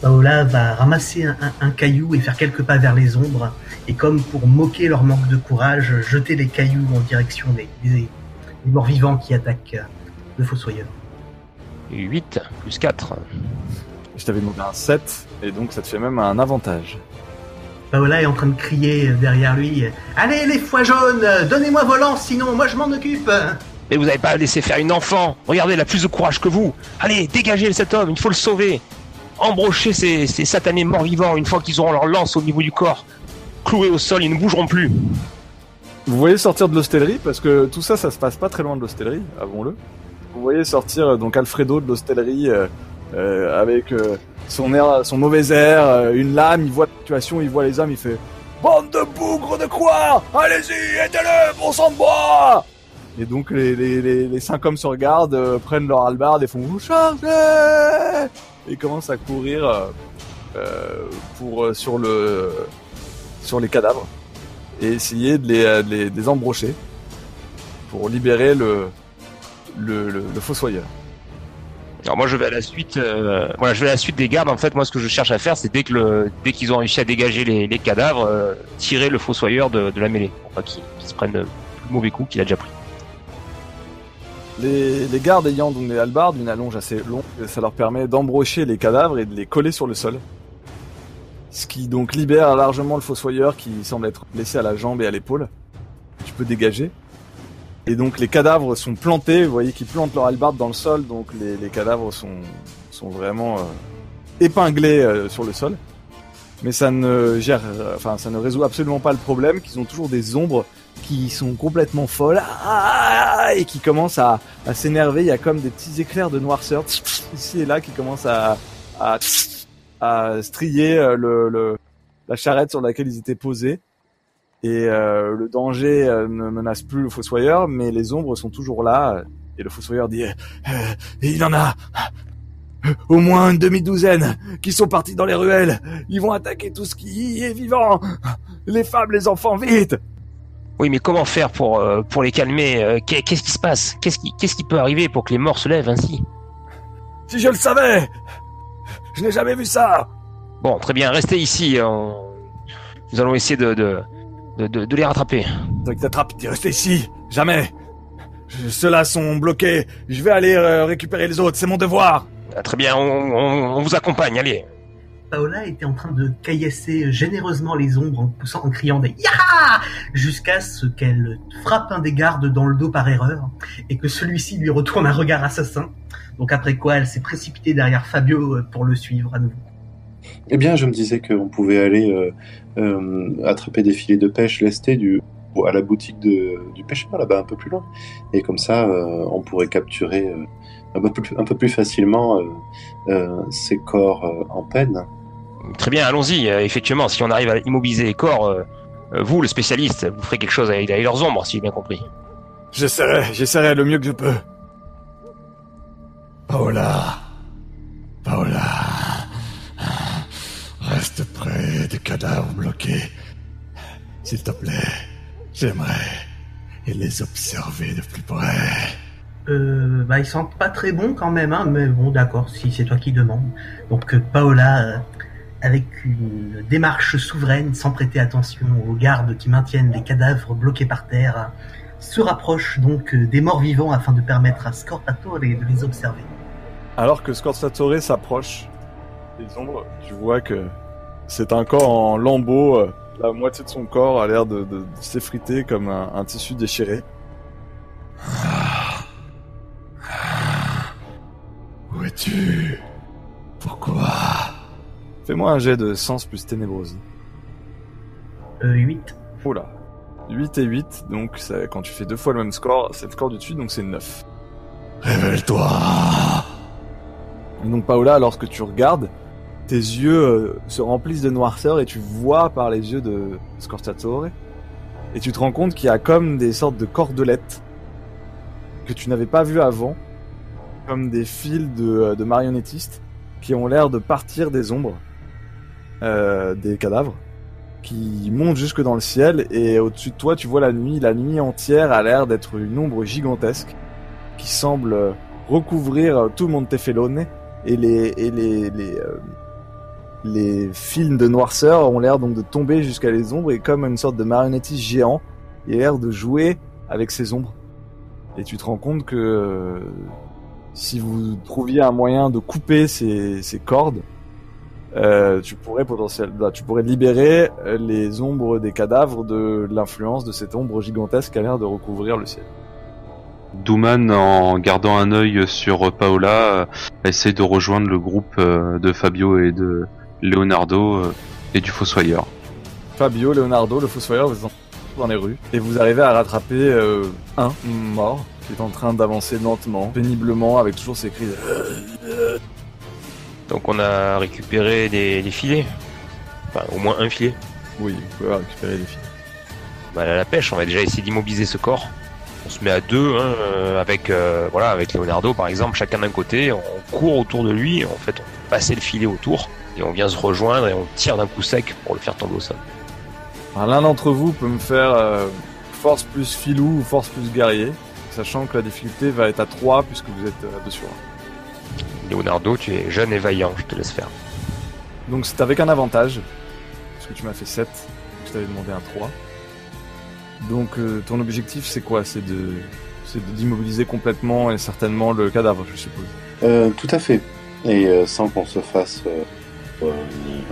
Paola va ramasser un caillou et faire quelques pas vers les ombres, et comme pour moquer leur manque de courage, jeter les cailloux en direction des morts-vivants qui attaquent le fossoyeur.
8 +4.
Je t'avais demandé un 7, et donc ça te fait même un avantage.
Paola est en train de crier derrière lui « Allez les foies jaunes, donnez-moi vos lances, sinon moi je m'en occupe !»
Mais vous n'avez pas laissé faire une enfant. Regardez, elle a plus de courage que vous. Allez, dégagez cet homme, il faut le sauver. Embrochez ces satanés morts-vivants une fois qu'ils auront leur lance au niveau du corps. Cloués au sol, ils ne bougeront plus.
Vous voyez sortir de l'hostellerie, parce que tout ça se passe pas très loin de l'hostellerie, avouons-le. Vous voyez sortir donc Alfredo de l'hostellerie avec son mauvais air, une lame, il voit la situation, il voit les hommes, il fait « Bande de bougres de quoi? Allez-y, aidez-le, bon sang de bois !» Et donc les 5 hommes se regardent, prennent leur hallebarde et font « Vous chargez !» et commencent à courir sur les cadavres et essayer de les embrocher pour libérer le fossoyeur.
Alors moi je vais à la suite des gardes. En fait, moi ce que je cherche à faire, c'est dès qu'ils ont réussi à dégager les cadavres, tirer le fossoyeur de la mêlée pour pas qu'il se prenne le plus mauvais coup qu'il a déjà pris.
Les gardes ayant donc des hallebardes, une allonge assez longue, ça leur permet d'embrocher les cadavres et de les coller sur le sol. Ce qui donc libère largement le fossoyeur qui semble être blessé à la jambe et à l'épaule. Tu peux dégager. Et donc les cadavres sont plantés, vous voyez qu'ils plantent leur hallebarde dans le sol, donc les cadavres sont vraiment épinglés sur le sol. Mais ça ne résout absolument pas le problème, qu'ils ont toujours des ombres qui sont complètement folles et qui commencent à s'énerver. Il y a comme des petits éclairs de noirceur ici et là qui commencent à strier la charrette sur laquelle ils étaient posés. Et le danger ne menace plus le fossoyeur, mais les ombres sont toujours là. Et le fossoyeur dit il y en a au moins une demi-douzaine qui sont partis dans les ruelles. Ils vont attaquer tout ce qui est vivant. Les femmes, les enfants, vite.
Oui, mais comment faire pour les calmer? Qu'est-ce qui se passe? Qu'est-ce qui peut arriver pour que les morts se lèvent ainsi?
Si je le savais! Je n'ai jamais vu ça!
Bon, très bien, restez ici. Nous allons essayer de les rattraper.
Donc t'attrapes, t'es resté ici. Jamais. Ceux-là sont bloqués. Je vais aller récupérer les autres, c'est mon devoir.
Ah, très bien, on vous accompagne, allez.
Paola était en train de caillasser généreusement les ombres en criant des « Yaha !» jusqu'à ce qu'elle frappe un des gardes dans le dos par erreur et que celui-ci lui retourne un regard assassin. Donc après quoi, elle s'est précipitée derrière Fabio pour le suivre à nouveau.
Eh bien, je me disais qu'on pouvait aller attraper des filets de pêche lestés à la boutique du pêcheur, là-bas, un peu plus loin. Et comme ça, on pourrait capturer un peu plus facilement ces corps en peine.
Très bien, allons-y. Effectivement, si on arrive à immobiliser les corps, vous, le spécialiste, vous ferez quelque chose avec leurs ombres, si j'ai bien compris.
J'essaierai le mieux que je peux.
Paola, reste près des cadavres bloqués. S'il te plaît, j'aimerais les observer de plus près.
Ils sentent pas très bon quand même, hein, mais bon, d'accord, si c'est toi qui demandes. Donc Paola, avec une démarche souveraine, sans prêter attention aux gardes qui maintiennent les cadavres bloqués par terre, se rapproche donc des morts-vivants afin de permettre à Scorpatore de les observer.
Alors que Scorpatore s'approche des ombres, tu vois que c'est un corps en lambeaux. La moitié de son corps a l'air de s'effriter comme un tissu déchiré.
Où es-tu? Pourquoi?
Fais-moi un jet de sens plus ténébrosie.
8.
Oula. 8 et 8, donc quand tu fais 2 fois le même score, c'est le score du dessus, donc c'est 9.
Révèle-toi!
Et donc Paola, lorsque tu regardes, tes yeux se remplissent de noirceur et tu vois par les yeux de Scorciatore. Et tu te rends compte qu'il y a comme des sortes de cordelettes que tu n'avais pas vues avant, comme des fils de marionnettistes qui ont l'air de partir des ombres, des cadavres, qui montent jusque dans le ciel, et au-dessus de toi tu vois la nuit entière a l'air d'être une ombre gigantesque qui semble recouvrir tout Montefelone, et les fils de noirceur ont l'air donc de tomber jusqu'à les ombres, et comme une sorte de marionnettiste géant, il a l'air de jouer avec ces ombres. Et tu te rends compte que si vous trouviez un moyen de couper ces cordes, tu pourrais libérer les ombres des cadavres de l'influence de cette ombre gigantesque qui a l'air de recouvrir le ciel.
Douman, en gardant un œil sur Paola, essaie de rejoindre le groupe de Fabio et de Leonardo et du Fossoyeur.
Fabio, Leonardo, le Fossoyeur, vous êtes dans les rues et vous arrivez à rattraper un mort qui est en train d'avancer lentement, péniblement, avec toujours ses cris de...
Donc on a récupéré les filets. Enfin, au moins un filet.
Oui, vous pouvez récupérer les filets.
Bah, à la pêche, on va déjà essayer d'immobiliser ce corps. On se met à deux, avec Leonardo par exemple, chacun d'un côté, on court autour de lui, en fait on passe le filet autour, et on vient se rejoindre et on tire d'un coup sec pour le faire tomber au sol.
Alors, l'un d'entre vous peut me faire force plus filou ou force plus guerrier, sachant que la difficulté va être à 3 puisque vous êtes à 2 sur 1.
Leonardo, tu es jeune et vaillant, je te laisse faire.
Donc c'est avec un avantage, parce que tu m'as fait 7, je t'avais demandé un 3. Donc ton objectif c'est quoi? C'est d'immobiliser complètement et certainement le cadavre, je suppose.
Tout à fait. Et sans qu'on se fasse ni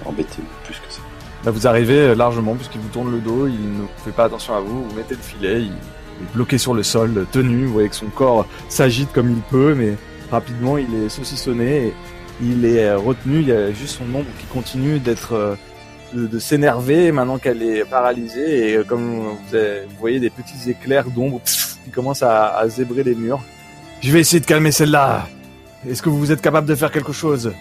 embêter plus que ça.
Là vous arrivez largement puisqu'il vous tourne le dos, il ne fait pas attention à vous, vous mettez le filet, il est bloqué sur le sol, tenu, vous voyez que son corps s'agite comme il peut, mais rapidement il est saucissonné et il est retenu, il y a juste son ombre qui continue d'être... de s'énerver maintenant qu'elle est paralysée, et comme vous voyez des petits éclairs d'ombre qui commencent à zébrer les murs. Je vais essayer de calmer celle-là. Est-ce que vous êtes capable de faire quelque chose?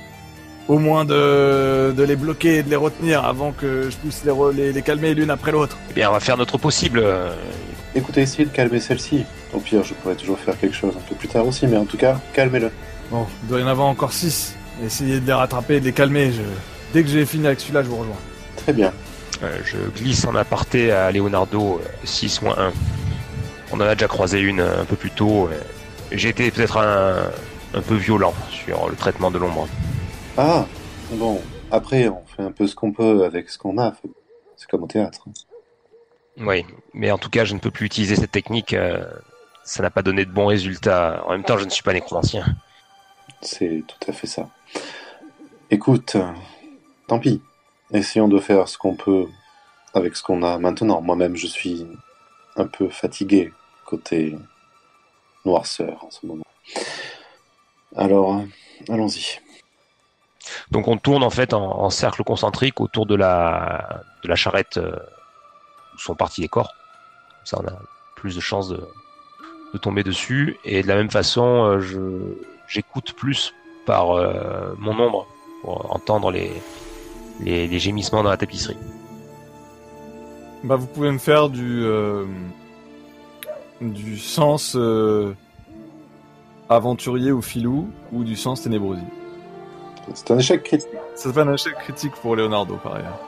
Au moins de les bloquer et de les retenir avant que je puisse les calmer l'une après l'autre.
Eh bien, on va faire notre possible.
Écoutez, essayez de calmer celle-ci. Au pire, je pourrais toujours faire quelque chose un peu plus tard aussi, mais en tout cas, calmez-le.
Bon, il doit y en avoir encore 6. Essayez de les rattraper et de les calmer. Dès que j'ai fini avec celui-là, je vous rejoins.
Très bien.
Je glisse en aparté à Leonardo 6-1. On en a déjà croisé une un peu plus tôt. J'ai été peut-être un peu violent sur le traitement de l'ombre.
Ah, bon, après on fait un peu ce qu'on peut avec ce qu'on a. C'est comme au théâtre.
Oui, mais en tout cas je ne peux plus utiliser cette technique. Ça n'a pas donné de bons résultats. En même temps, je ne suis pas nécromancien.
C'est tout à fait ça. Écoute, tant pis. Essayons de faire ce qu'on peut avec ce qu'on a maintenant. Moi-même, je suis un peu fatigué côté noirceur en ce moment. Alors, allons-y.
Donc on tourne en fait en cercle concentrique autour de la charrette où sont partis les corps. Comme ça, on a plus de chances de tomber dessus. Et de la même façon, j'écoute plus par mon ombre pour entendre les gémissements dans la tapisserie.
Bah, vous pouvez me faire du sens aventurier ou filou, ou du sens ténébrosie.
C'est un échec critique.
Ça fait un échec critique pour Leonardo, par ailleurs.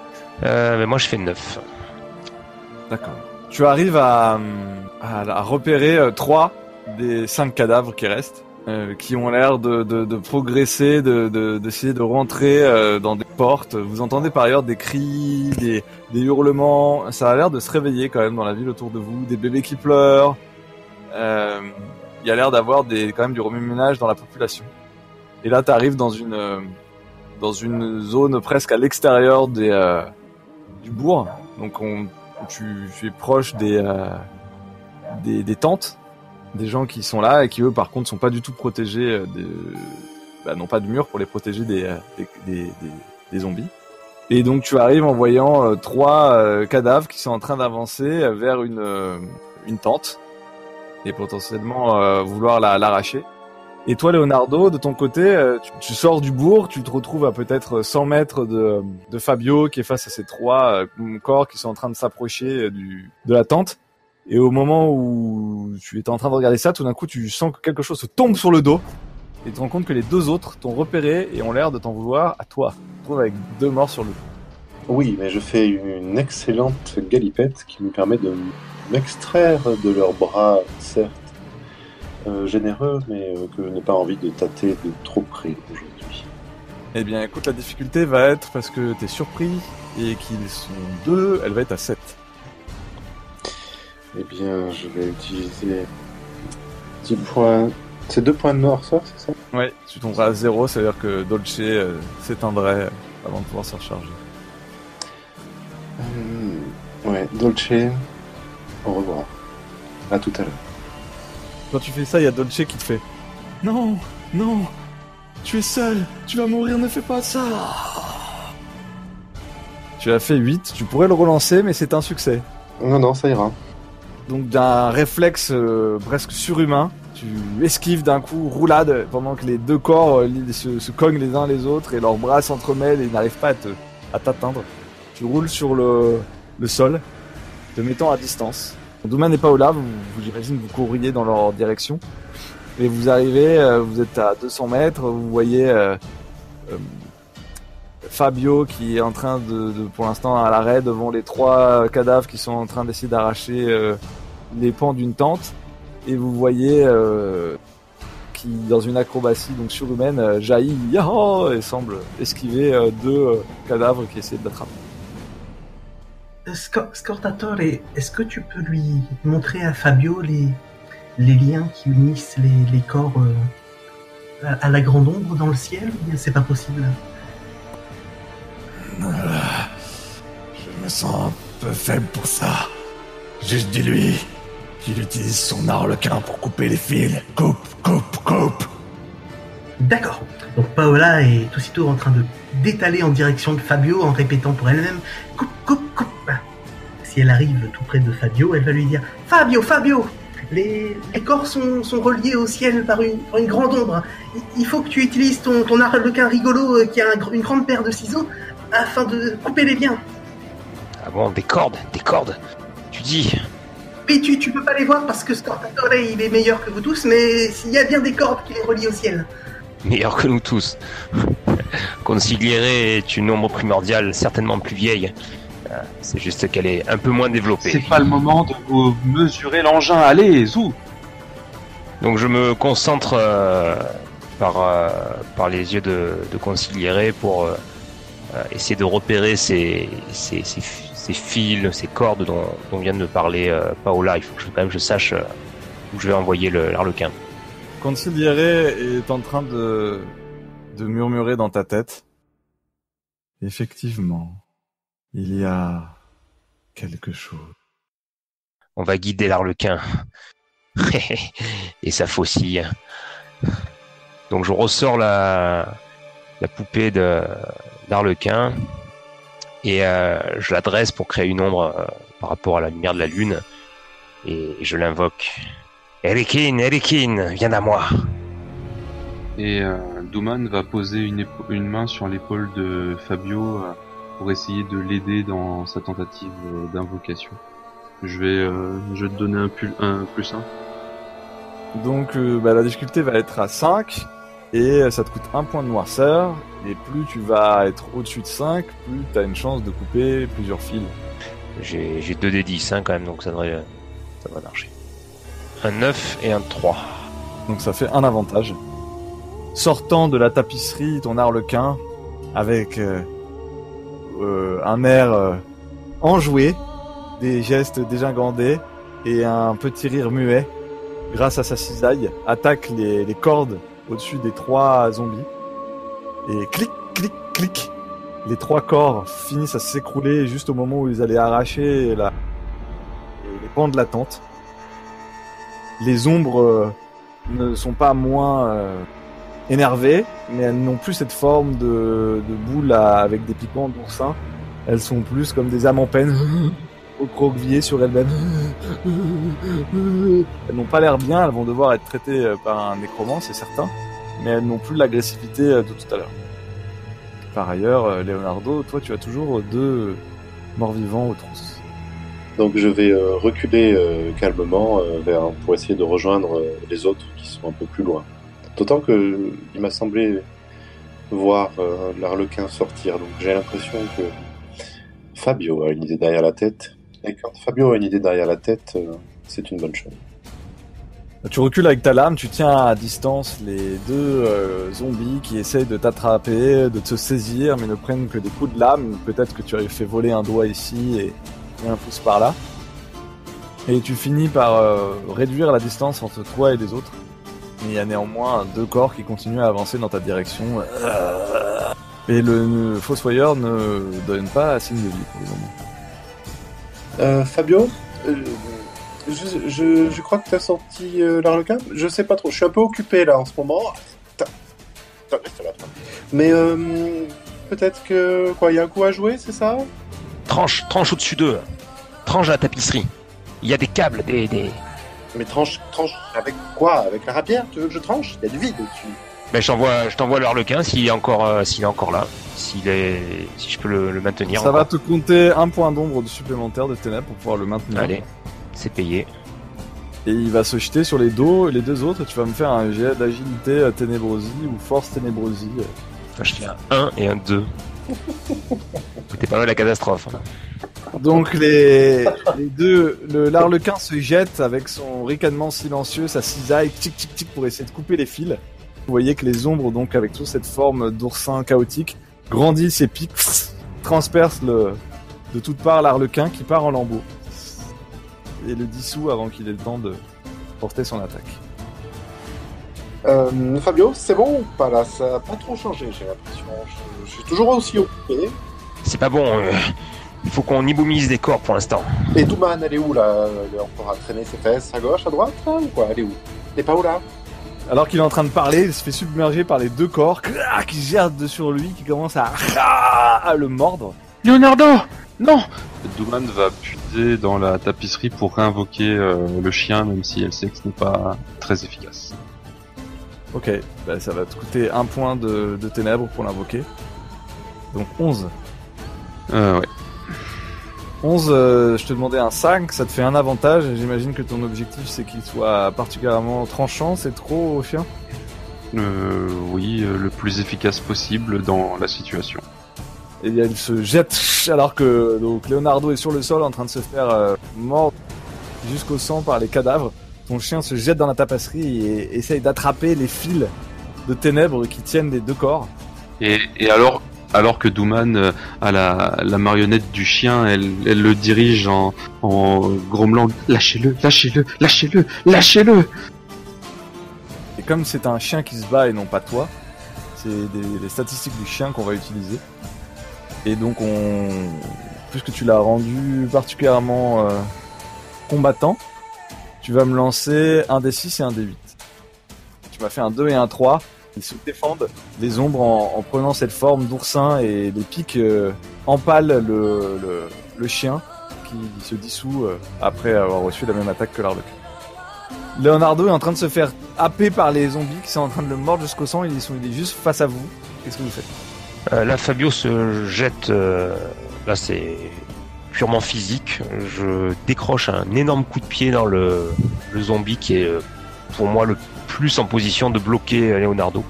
Mais moi, je fais 9.
D'accord. Tu arrives à repérer 3 des 5 cadavres qui restent. Qui ont l'air de progresser, d'essayer de rentrer dans des portes. Vous entendez par ailleurs des cris, des hurlements. Ça a l'air de se réveiller quand même dans la ville autour de vous. Des bébés qui pleurent. Il y a l'air d'avoir quand même du remue-ménage dans la population. Et là, t'arrives dans une zone presque à l'extérieur du bourg. Donc tu es proche des tentes. des gens qui sont là et qui eux par contre sont pas du tout protégés n'ont pas de mur pour les protéger des zombies. Et donc tu arrives en voyant 3 cadavres qui sont en train d'avancer vers une tente et potentiellement vouloir l'arracher. Et toi Leonardo, de ton côté, tu sors du bourg, tu te retrouves à peut-être 100 mètres de Fabio qui est face à ces 3 corps qui sont en train de s'approcher de la tente. Et au moment où tu étais en train de regarder ça, tout d'un coup tu sens que quelque chose se tombe sur le dos et tu te rends compte que les 2 autres t'ont repéré et ont l'air de t'en vouloir à toi. Tu te trouves avec 2 morts sur le dos.
Oui, mais je fais une excellente galipette qui me permet de m'extraire de leurs bras, certes généreux, mais que je n'ai pas envie de tâter de trop près aujourd'hui.
Eh bien écoute, la difficulté va être, parce que t'es surpris et qu'ils sont 2, elle va être à 7.
Eh bien, je vais utiliser 10 points. C'est 2 points de mort, ça, c'est ça?
Ouais, tu tomberas à 0, ça veut dire que Dolce s'éteindrait avant de pouvoir se recharger.
Ouais, Dolce, au revoir. À tout à l'heure.
Quand tu fais ça, il y a Dolce qui te fait « Non, non, tu es seul, tu vas mourir, ne fais pas ça !» Tu as fait 8, tu pourrais le relancer, mais c'est un succès.
Non, ça ira.
Donc d'un réflexe presque surhumain, tu esquives d'un coup, roulade, pendant que les 2 corps se cognent les uns les autres et leurs bras s'entremêlent et n'arrivent pas à t'atteindre. Tu roules sur le sol, te mettant à distance. Douma n'est pas là, vous j'imagine vous courriez dans leur direction. Et vous arrivez, vous êtes à 200 mètres, vous voyez Fabio qui est en train de pour l'instant à l'arrêt devant les 3 cadavres qui sont en train d'essayer d'arracher les pans d'une tente. Et vous voyez qui dans une acrobatie donc surhumaine jaillit et semble esquiver 2 cadavres qui essaient de l'attraper.
Scortatore, est-ce que tu peux lui montrer à Fabio les liens qui unissent les corps à la grande ombre dans le ciel, ou bien c'est pas possible?
Je me sens un peu faible pour ça. Juste dis-lui qu'il utilise son arlequin pour couper les fils. Coupe.
D'accord. Donc Paola est aussitôt en train de d'étaler en direction de Fabio en répétant pour elle-même « Coupe !» Si elle arrive tout près de Fabio, elle va lui dire « Fabio, les corps sont reliés au ciel par une grande ombre. Il faut que tu utilises ton arlequin rigolo qui a une grande paire de ciseaux afin de couper les liens. »
Ah bon, des cordes, tu dis?
Oui, tu peux pas les voir parce que Scortatore, il est meilleur que vous tous, mais il y a bien des cordes qui les relient au ciel.
Meilleur que nous tous. Consigliere est une ombre primordiale, certainement plus vieille. C'est juste qu'elle est un peu moins développée.
C'est pas le moment de vous mesurer l'engin, allez, zou.
Donc je me concentre par les yeux de Consigliere pour essayer de repérer ces fils, ces cordes dont vient de me parler Paola. Il faut que je sache où je vais envoyer l'arlequin.
Consigliere est en train de murmurer dans ta tête. Effectivement, il y a quelque chose.
On va guider l'arlequin. Et ça faucille. Donc je ressors la poupée d'arlequin et je la dresse pour créer une ombre par rapport à la lumière de la lune et je l'invoque. Erikin, viens à moi.
Et Douman va poser une main sur l'épaule de Fabio pour essayer de l'aider dans sa tentative d'invocation. Je vais te donner un plus 1.
Donc la difficulté va être à 5 et ça te coûte 1 point de noirceur et plus tu vas être au-dessus de 5, plus tu as une chance de couper plusieurs fils.
J'ai 2 des 10 quand même, donc ça va marcher. Un 9 et un 3.
Donc ça fait un avantage. Sortant de la tapisserie, ton arlequin, avec un air enjoué, des gestes dégingandés et un petit rire muet, grâce à sa cisaille, attaque les cordes au-dessus des 3 zombies. Et clic, clic, clic, les 3 corps finissent à s'écrouler juste au moment où ils allaient arracher les pans de la tente. Les ombres ne sont pas moins énervées, mais elles n'ont plus cette forme de boule avec des piquants d'oursin. Elles sont plus comme des âmes en peine, recroquevillées sur elles-mêmes. Elles n'ont pas l'air bien, elles vont devoir être traitées par un nécromant, c'est certain, mais elles n'ont plus l'agressivité de tout à l'heure. Par ailleurs, Leonardo, toi tu as toujours 2 morts-vivants aux trousses.
Donc je vais reculer calmement pour essayer de rejoindre les autres qui sont un peu plus loin. D'autant que il m'a semblé voir l'arlequin sortir, donc j'ai l'impression que Fabio a une idée derrière la tête. Et quand Fabio a une idée derrière la tête, c'est une bonne chose.
Tu recules avec ta lame, tu tiens à distance les 2 zombies qui essayent de t'attraper, de te saisir, mais ne prennent que des coups de lame. Peut-être que tu as fait voler un doigt ici et un pouce par là. Et tu finis par réduire la distance entre toi et les autres. Mais il y a néanmoins 2 corps qui continuent à avancer dans ta direction. Et le fossoyeur ne donne pas signe de vie pour le moment.
Fabio, je crois que tu as sorti l'arlequin. Je sais pas trop, je suis un peu occupé là en ce moment. Mais peut-être que... Quoi, il y a un coup à jouer, c'est ça?
Tranche au-dessus d'eux. Tranche à la tapisserie. Il y a des câbles, des...
Mais tranche avec quoi? Avec la rapière? Tu veux que je tranche? Il y a du vide au-dessus.
Ben, je t'envoie l'arlequin s'il est encore là. Si je peux le maintenir.
Ça va te compter 1 point d'ombre supplémentaire de ténèbres pour pouvoir le maintenir.
Allez, c'est payé.
Et il va se jeter sur les 2 autres et tu vas me faire un jet d'agilité ténébrosie ou force ténébrosie.
Je fais un 1 et un 2. C'était pas mal la catastrophe.
Donc l'arlequin se jette avec son ricanement silencieux, sa cisaille, tic tic tic pour essayer de couper les fils. Vous voyez que les ombres, donc avec toute cette forme d'oursin chaotique, grandissent et piquent, transpercent de toutes parts l'arlequin qui part en lambeaux. Et le dissout avant qu'il ait le temps de porter son attaque.
Fabio, c'est bon ou pas là? Ça n'a pas trop changé, j'ai l'impression. Je suis toujours aussi occupé.
C'est pas bon, il faut qu'on immobilise des corps pour l'instant.
Et Douman, elle est où là? Elle est encore à traîner ses fesses à gauche, à droite là, ou quoi? Elle est où? Elle est pas où là?
Alors qu'il est en train de parler, il se fait submerger par les 2 corps qui gertent sur lui, qui commencent à le mordre.
Leonardo! Non!
Douman va puiser dans la tapisserie pour réinvoquer le chien, même si elle sait que ce n'est pas très efficace.
Ok, bah ça va te coûter 1 point de ténèbres pour l'invoquer. Donc 11.
Ouais.
11, je te demandais un 5, ça te fait un avantage, et j'imagine que ton objectif c'est qu'il soit particulièrement tranchant, c'est trop au chien?
Oui, le plus efficace possible dans la situation.
Et il se jette, alors que donc, Leonardo est sur le sol en train de se faire mordre jusqu'au sang par les cadavres. Ton chien se jette dans la tapisserie et essaye d'attraper les fils de ténèbres qui tiennent les 2 corps.
Et alors que Douman a la marionnette du chien, elle le dirige en grommelant « Lâchez-le, lâchez-le, lâchez-le, lâchez-le !»
Et comme c'est un chien qui se bat et non pas toi, c'est les statistiques du chien qu'on va utiliser. Et donc puisque tu l'as rendu particulièrement combattant, tu vas me lancer un D6 et un D8. Tu m'as fait un 2 et un 3. Ils se défendent, les ombres, en prenant cette forme d'oursin, et les pics empalent le chien qui se dissout après avoir reçu la même attaque que l'arlequin. Leonardo est en train de se faire happer par les zombies qui sont en train de le mordre jusqu'au sang. Il est juste face à vous. Qu'est-ce que vous faites?
Là, Fabio se jette. Là, c'est purement physique. Je décroche un énorme coup de pied dans le zombie qui est, pour moi, le plus en position de bloquer Leonardo.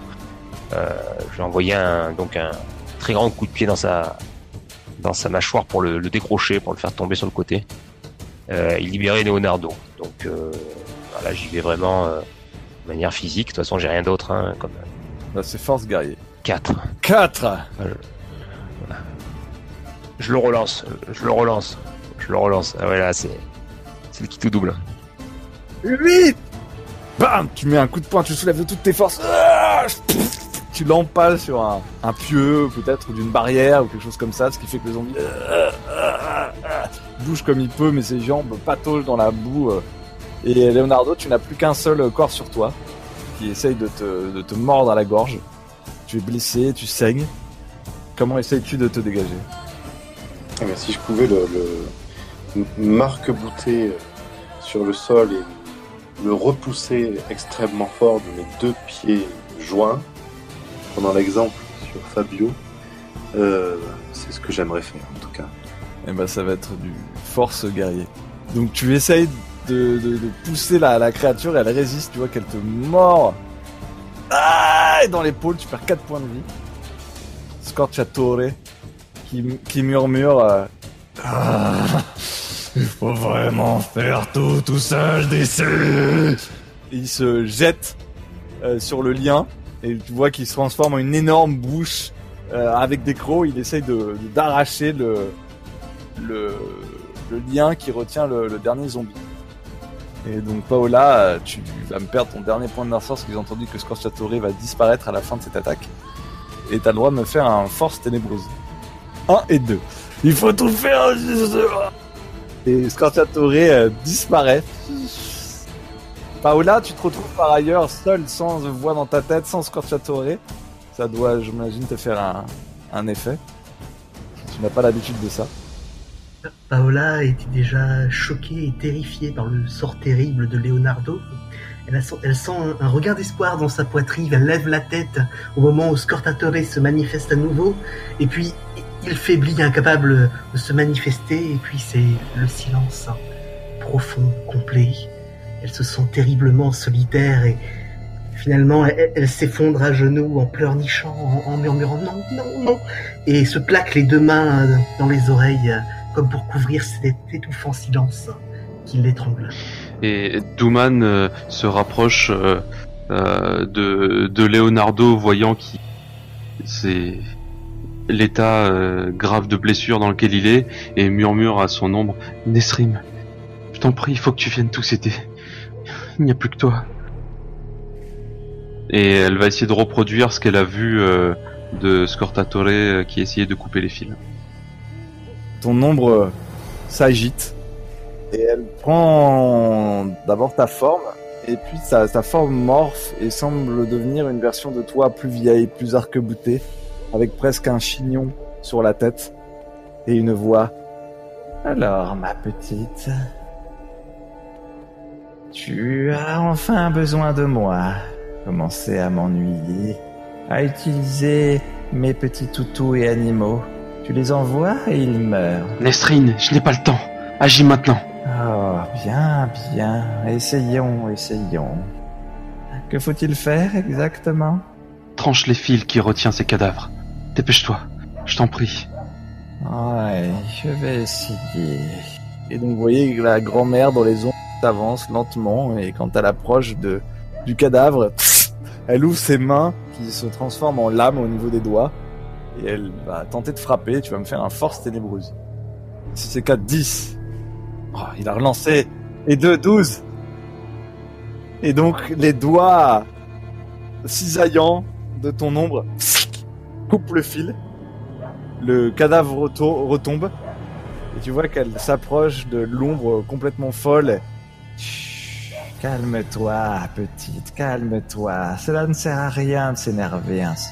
Je vais envoyer un très grand coup de pied dans sa mâchoire pour le décrocher, pour le faire tomber sur le côté. Et libérer Leonardo. Donc voilà, j'y vais vraiment de manière physique. De toute façon, j'ai rien d'autre. Hein, comme...
Là, c'est force guerrier.
4.
4
Voilà. Je le relance. Ah ouais, là, c'est le qui tout double.
8. Bam! Tu mets un coup de poing, tu soulèves de toutes tes forces. Tu l'empales sur un pieu, peut-être, ou d'une barrière, ou quelque chose comme ça, ce qui fait que le zombie bouge comme il peut, mais ses jambes pataugent dans la boue
Et Leonardo, tu n'as plus qu'un seul corps sur toi qui essaye de te mordre à la gorge. Tu es blessé, tu saignes. Comment essayes-tu de te dégager?
Eh bien, si je pouvais le marque-bouter sur le sol et le repousser extrêmement fort de mes 2 pieds joints, prenant l'exemple sur Fabio, c'est ce que j'aimerais faire en tout cas.
Eh ben, ça va être du force guerrier. Donc tu essayes de pousser la créature et elle résiste, tu vois qu'elle te mord. Ah, et dans l'épaule, tu perds 4 points de vie. Scorciatore qui murmure
il faut vraiment faire tout seul d'ici.
Et il se jette sur le lien et tu vois qu'il se transforme en une énorme bouche avec des crocs. Il essaye d'arracher le lien qui retient le dernier zombie. Et donc Paola, tu vas me perdre ton dernier point de force parce qu'ils ont entendu que Scorciatore va disparaître à la fin de cette attaque. Et t'as le droit de me faire un force ténébreuse. 1 et 2. Il faut tout faire. Et Scorciatore disparaît. Paola, tu te retrouves par ailleurs seule, sans voix dans ta tête, sans Scorciatore. Ça doit, j'imagine, te faire un effet. Tu n'as pas l'habitude de ça.
Paola était déjà choquée et terrifiée par le sort terrible de Leonardo. Elle sent un regard d'espoir dans sa poitrine, elle lève la tête au moment où Scorciatore se manifeste à nouveau, et puis il faiblit, incapable de se manifester, et puis c'est le silence profond, complet. Elle se sent terriblement solitaire, et finalement elle s'effondre à genoux en pleurnichant, en murmurant « non, non, non !» et se plaque les 2 mains dans les oreilles, comme pour couvrir cet étouffant silence qui l'étrangle.
Et Douman se rapproche de Leonardo, voyant qu'il c'est l'état grave de blessure dans lequel il est, et murmure à son ombre: Nesrim, je t'en prie, il faut que tu viennes tous aider. Il n'y a plus que toi. Et elle va essayer de reproduire ce qu'elle a vu de Scorciatore qui essayait de couper les fils.
Ton ombre s'agite et elle prend d'abord ta forme, et puis sa forme morphe et semble devenir une version de toi plus vieille, plus arc-boutée, avec presque un chignon sur la tête et une voix. Alors, ma petite, tu as enfin besoin de moi. Commencer à m'ennuyer, à utiliser mes petits toutous et animaux. Tu les envoies et ils meurent.
Nesrine, je n'ai pas le temps. Agis maintenant.
Oh, bien. Essayons. Que faut-il faire exactement?
Tranche les fils qui retient ces cadavres. Dépêche-toi, je t'en prie.
Ouais, je vais essayer. Et donc vous voyez la grand-mère dans les ombres avance lentement, et quand elle approche du cadavre, elle ouvre ses mains qui se transforment en lames au niveau des doigts, et elle va tenter de frapper. Tu vas me faire un force ténébreuse. Si c'est 4, 10. Oh, il a relancé. Et 2, 12. Et donc les doigts cisaillants de ton ombre coupent le fil. Le cadavre retombe. Et tu vois qu'elle s'approche de l'ombre complètement folle. Chut, calme-toi, petite, calme-toi. Cela ne sert à rien de s'énerver ainsi.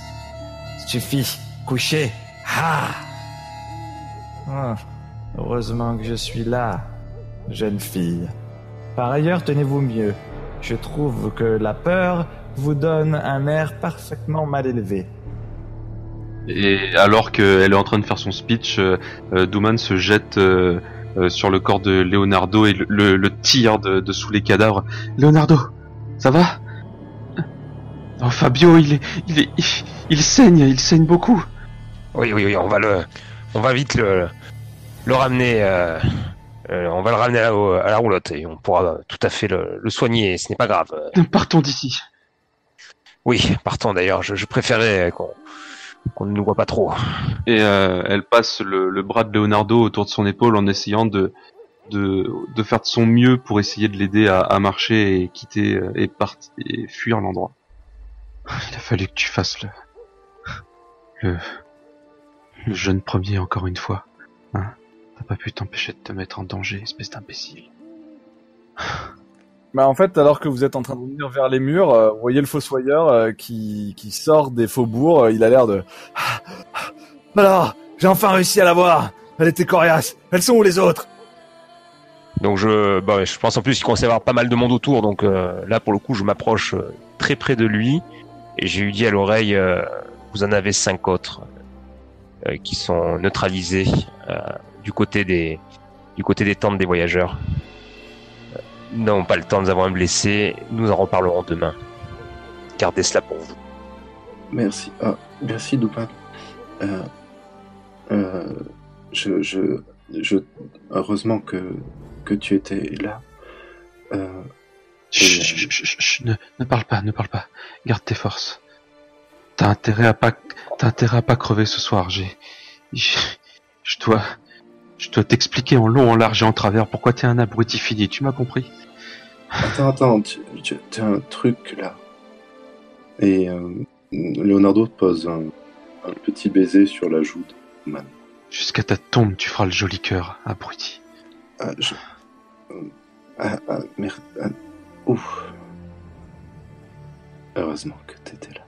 Suffit, couchez. Oh, heureusement que je suis là, jeune fille. Par ailleurs, tenez-vous mieux. Je trouve que la peur vous donne un air parfaitement mal élevé.
Et alors qu'elle est en train de faire son speech, Douman se jette sur le corps de Leonardo et le tire de sous les cadavres. Leonardo, ça va? Oh, Fabio, il saigne beaucoup.
Oui, on va vite le ramener. On va le ramener à la roulotte et on pourra tout à fait le soigner. Ce n'est pas grave.
Partons d'ici.
Oui, partons d'ailleurs. Je préférais qu'on ne nous voit pas trop.
Et elle passe le bras de Leonardo autour de son épaule en essayant de faire de son mieux pour essayer de l'aider à marcher et quitter et fuir l'endroit. Il a fallu que tu fasses le jeune premier encore une fois. Hein? T'as pas pu t'empêcher de te mettre en danger, espèce d'imbécile.
Bah en fait, alors que vous êtes en train de venir vers les murs, vous voyez le fossoyeur qui sort des faubourgs. Il a l'air de... Alors, j'ai enfin réussi à la voir. Elle était coriace. Elles sont où les autres?
Donc je pense en plus qu'il commence à y avoir pas mal de monde autour. Donc là, pour le coup, je m'approche très près de lui. Et j'ai eu dit à l'oreille, vous en avez 5 autres qui sont neutralisés du côté des tentes des voyageurs. Nous n'avons pas le temps, nous avons un blessé, nous en reparlerons demain. Gardez cela pour vous.
Merci. Ah, merci, Dupan. Heureusement que tu étais là.
Chut, ne parle pas. Garde tes forces. T'as intérêt à pas crever ce soir. Je dois t'expliquer en long, en large et en travers pourquoi t'es un abruti fini. Tu m'as compris?
Attends, tu as un truc là. Et Leonardo te pose un petit baiser sur la joue de Man.
Jusqu'à ta tombe, tu feras le joli cœur, abruti.
Merde. Ouf. Heureusement que t'étais là.